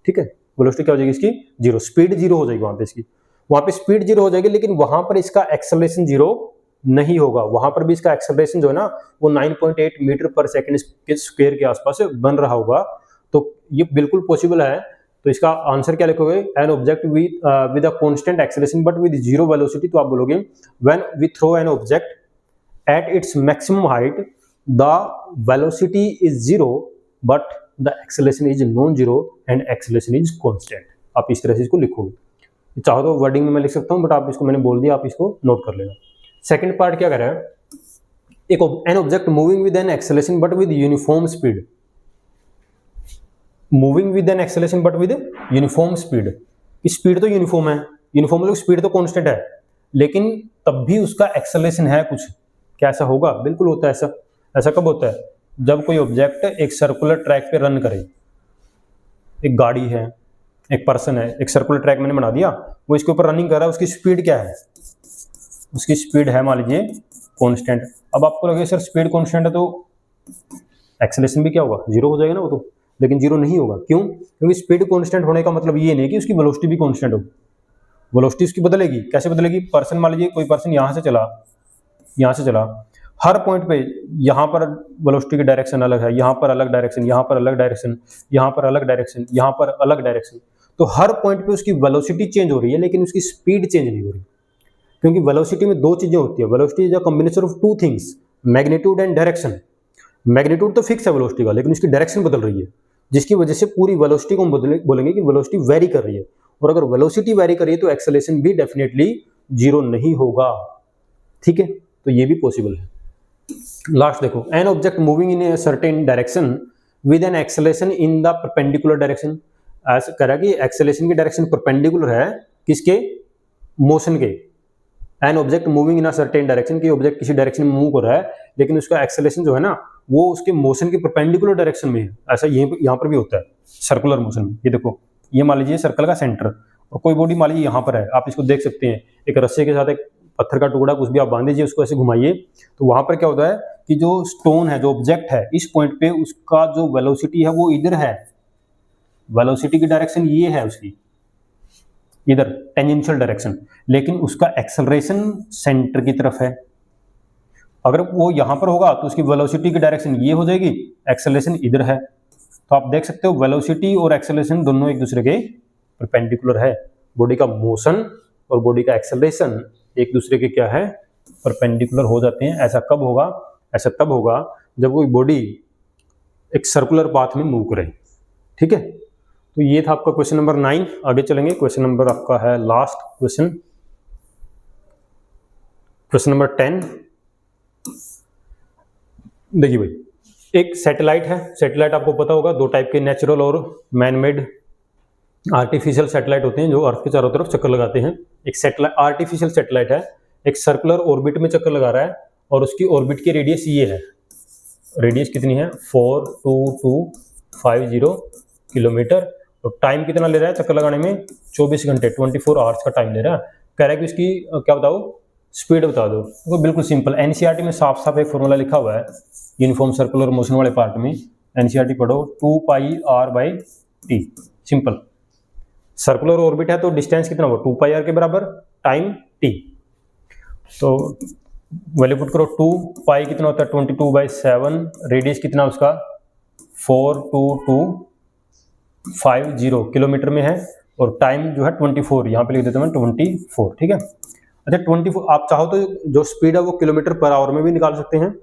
ठीक है, वेलोसिटी क्या हो जाएगी इसकी, जीरो, स्पीड जीरो हो जाएगी वहां पे इसकी, वहां पे स्पीड जीरो हो जाएगी, लेकिन वहां पर इसका एक्सेलरेशन जीरो नहीं होगा, वहां पर भी इसका एक्सेलरेशन जो है ना वो 9.8 मीटर पर सेकंड के स्क्वायर के आसपास बन रहा होगा। तो ये बिल्कुल पॉसिबल है। तो इसका आंसर क्या लिखोगे, an object with a constant acceleration but with zero velocity, तो आप बोलोगे when we throw an object at its maximum height the velocity is zero but the acceleration is non zero and acceleration is constant. आप इस तरह से इसको लिखोगे। चाहो तो वर्डिंग में मैं लिख सकता हूं, बट आप इसको मैंने बोल दिया, आप इसको नोट कर लेना। सेकंड पार्ट क्या कर रहा है, एक an object moving with an acceleration but with uniform speed, moving with an acceleration but with uniform speed. Speed तो यूनिफॉर्म है, यूनिफॉर्म मतलब स्पीड तो कांस्टेंट है, लेकिन तब भी उसका एक्सेलरेशन है कुछ। क्या ऐसा होगा? बिल्कुल होता है ऐसा। ऐसा कब होता है? जब कोई ऑब्जेक्ट एक सर्कुलर ट्रैक पे रन करे, एक गाड़ी है, एक पर्सन है, एक सर्कुलर ट्रैक मैंने बना दिया, वो इसके ऊपर रनिंग कर रहा है, उसकी स्पीड क्या है? उसकी स्पीड है मान लीजिए कांस्टेंट। अब आपको लगे सर स्पीड कांस्टेंट है तो एक्सेलरेशन भी क्या होगा? जीरो हो जाएगा ना वो तो, लेकिन जीरो नहीं होगा। क्यों? क्योंकि स्पीड कांस्टेंट होने का मतलब ये नहीं कि उसकी वेलोसिटी भी कांस्टेंट हो। वेलोसिटी उसकी बदलेगी। कैसे बदलेगी? पर्सन, मान लीजिए कोई पर्सन यहाँ से चला, हर पॉइंट पे यहाँ पर वेलोसिटी की डायरेक्शन अलग है, यहाँ पर अलग डायरेक्शन, यहाँ पर अलग डायरेक्शन, यहाँ पर अलग डायरेक्शन, यहाँ पर अलग डायरेक्शन। तो हर पॉइंट पे उसकी वेलोसिटी चेंज हो रही है, लेकिन उसकी स्पीड चेंज नहीं हो रही। क्योंकि वेलोसिटी में दो चीजें होती है। Velocity is a combination of two things, magnitude and direction. Magnitude तो फिक्स है वेलोसिटी का, लेकिन उसकी डायरेक्शन बदल रही है, जिसकी वजह से पूरी वेलोसिटी को हम बोलेंगे कि वेलोसिटी वेरी कर रही है। और अगर वेलोसिटी वेरी कर रही है तो एक्सेलरेशन भी डेफिनेटली जीरो नहीं होगा। ठीक है, तो ये भी पॉसिबल है। लास्ट देखो, an object moving in a certain direction with an acceleration in the perpendicular direction. ऐसा करा कि एक्सेलरेशन की डायरेक्शन परपेंडिकुलर है किसके? मोशन के। An object moving in a certain direction, की ऑब्जेक्ट किसी डायरेक्शन में मूव कर रहा है, लेकिन उसका एक्सेलरेशन जो है ना वो उसके मोशन के परपेंडिकुलर डायरेक्शन में है। ऐसा यहाँ पर भी होता है सर्कुलर मोशन में। ये देखो, ये मान लीजिए सर्कल का सेंटर, और कोई बॉडी मान लीजिए यहाँ पर है, आप इसको देख सकते हैं, एक रस्से के साथ एक पत्थर का टुकड़ा कुछ भी आप बांध दीजिए, उसको ऐसे घुमाइए, तो वहां पर क्या होता है कि जो स्टोन है, जो ऑब्जेक्ट है, इस पॉइंट पे उसका जो वेलोसिटी है वो इधर है, वेलोसिटी की डायरेक्शन ये है उसकी, इधर टेंजेंशियल डायरेक्शन, लेकिन उसका एक्सेलरेशन सेंटर की तरफ है। अगर वो यहां पर होगा तो उसकी वेलोसिटी की डायरेक्शन ये हो जाएगी, एक्सेलरेशन इधर है। तो आप देख सकते हो वेलोसिटी और एक्सेलरेशन दोनों एक दूसरे के परपेंडिकुलर है। बॉडी का मोशन और बॉडी का एक्सेलरेशन एक दूसरे के क्या है? परपेंडिकुलर हो जाते हैं। ऐसा कब होगा? ऐसा तब होगा जब कोई बॉडी एक सर्कुलर पाथ में मूव करे। ठीक है, तो ये था आपका क्वेश्चन नंबर 9। आगे चलेंगे, क्वेश्चन नंबर आपका है लास्ट क्वेश्चन, क्वेश्चन नंबर 10। देखिए भाई, एक सैटेलाइट है। सैटेलाइट आपको पता होगा, दो टाइप के, नेचुरल और मैन मेड। आर्टिफिशियल सैटेलाइट होते हैं जो अर्थ के चारों तरफ चक्कर लगाते हैं। एक सैटेलाइट, आर्टिफिशियल सैटेलाइट है, एक सर्कुलर ऑर्बिट में चक्कर लगा रहा है, और उसकी ऑर्बिट की रेडियस ये है। रेडियस कितनी है? 422 50 किलोमीटर। और टाइम कितना ले रहा है चक्कर लगाने में, 24 घंटे, 24 आवर्स का टाइम ले रहा है। कह रहा है कि इसकी क्या बताओ, स्पीड बता दो। तो बिल्कुल सिंपल, एनसीईआरटी में साफ साफ एक फॉर्मूला लिखा हुआ है यूनिफॉर्म सर्कुलर मोशन वाले पार्ट में, एनसीईआरटी पढ़ो, 2πr/t। सिंपल, सर्कुलर ऑर्बिट है तो डिस्टेंस कितना हुआ, 2πr के बराबर, टाइम t। तो वैल्यू पुट करो, 2π कितना होता है 22/7, रेडियस कितना उसका 42250 किलोमीटर में है, और टाइम जो है 24, यहाँ पे लिख देता हूँ 24, ठीक है। अच्छा 24, आप चाहो तो जो स्पीड है वो किलोमीटर पर आवर में भी निकाल सकते हैं,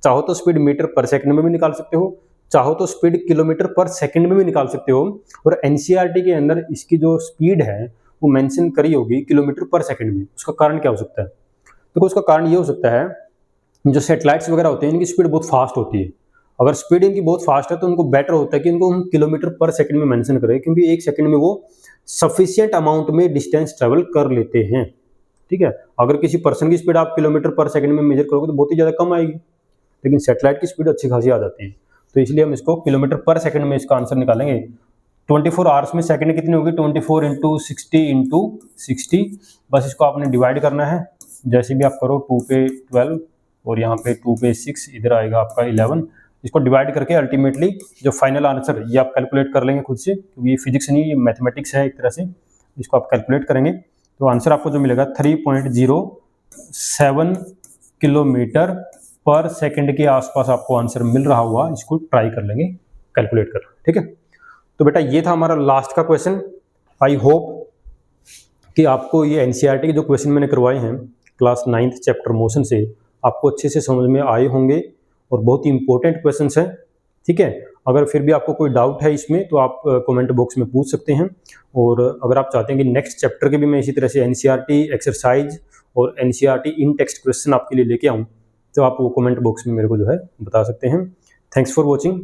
चाहो तो स्पीड मीटर पर सेकंड में भी निकाल सकते हो, चाहो तो स्पीड किलोमीटर पर सेकंड में भी निकाल सकते हो। और एनसीईआरटी के अंदर इसकी जो स्पीड है वो मेंशन करी होगी किलोमीटर पर सेकंड में। उसका कारण क्या हो सकता है, देखो उसका कारण ये हो सकता है, जो सैटेलाइट्स वगैरह होते हैं इनकी स्पीड बहुत फास्ट होती है। अगर स्पीड इनकी बहुत फास्ट है तो उनको बेटर होता है कि इनको हम किलोमीटर पर सेकंड में मेंशन करें, क्योंकि एक सेकंड में वो सफिशिएंट अमाउंट में डिस्टेंस ट्रेवल कर लेते हैं, ठीक है। अगर किसी पर्सन की स्पीड आप किलोमीटर पर सेकंड में मेजर करोगे तो बहुत ही ज़्यादा कम आएगी, लेकिन सैटेलाइट की स्पीड अच्छी खासी आ जाती है। तो इसलिए हम इसको किलोमीटर पर सेकंड में इसका आंसर निकालेंगे। 24 आवर्स में सेकंड कितनी होगी, 24 × 60 बस इसको आपने डिवाइड करना है। जैसे भी आप करो, 2 पे 12 और यहाँ पे 2 पे 6, इधर आएगा आपका 11। इसको डिवाइड करके अल्टीमेटली जो फाइनल आंसर ये आप कैलकुलेट कर लेंगे खुद से, क्योंकि ये फिजिक्स नहीं, ये मैथमेटिक्स है एक तरह से। इसको आप कैलकुलेट करेंगे तो आंसर आपको जो मिलेगा 3.07 किलोमीटर पर सेकंड के आसपास आपको आंसर मिल रहा हुआ। इसको ट्राई कर लेंगे कैलकुलेट कर, ठीक है। तो बेटा ये था हमारा लास्ट का क्वेश्चन। आई होप कि आपको ये एनसीईआरटी के जो क्वेश्चन मैंने करवाए हैं क्लास 9th चैप्टर मोशन से आपको अच्छे से समझ में आए होंगे, और बहुत ही इंपॉर्टेंट क्वेश्चंस हैं, ठीक है। अगर फिर भी आपको कोई डाउट है इसमें तो आप कमेंट बॉक्स में पूछ सकते हैं। और अगर आप चाहते हैं कि नेक्स्ट चैप्टर के भी मैं इसी तरह से एनसीईआरटी एक्सरसाइज और एनसीईआरटी इन टेक्स्ट क्वेश्चन आपके लिए लेके आऊँ, तो आप वो कमेंट बॉक्स में मेरे को जो है बता सकते हैं। Thanks for watching.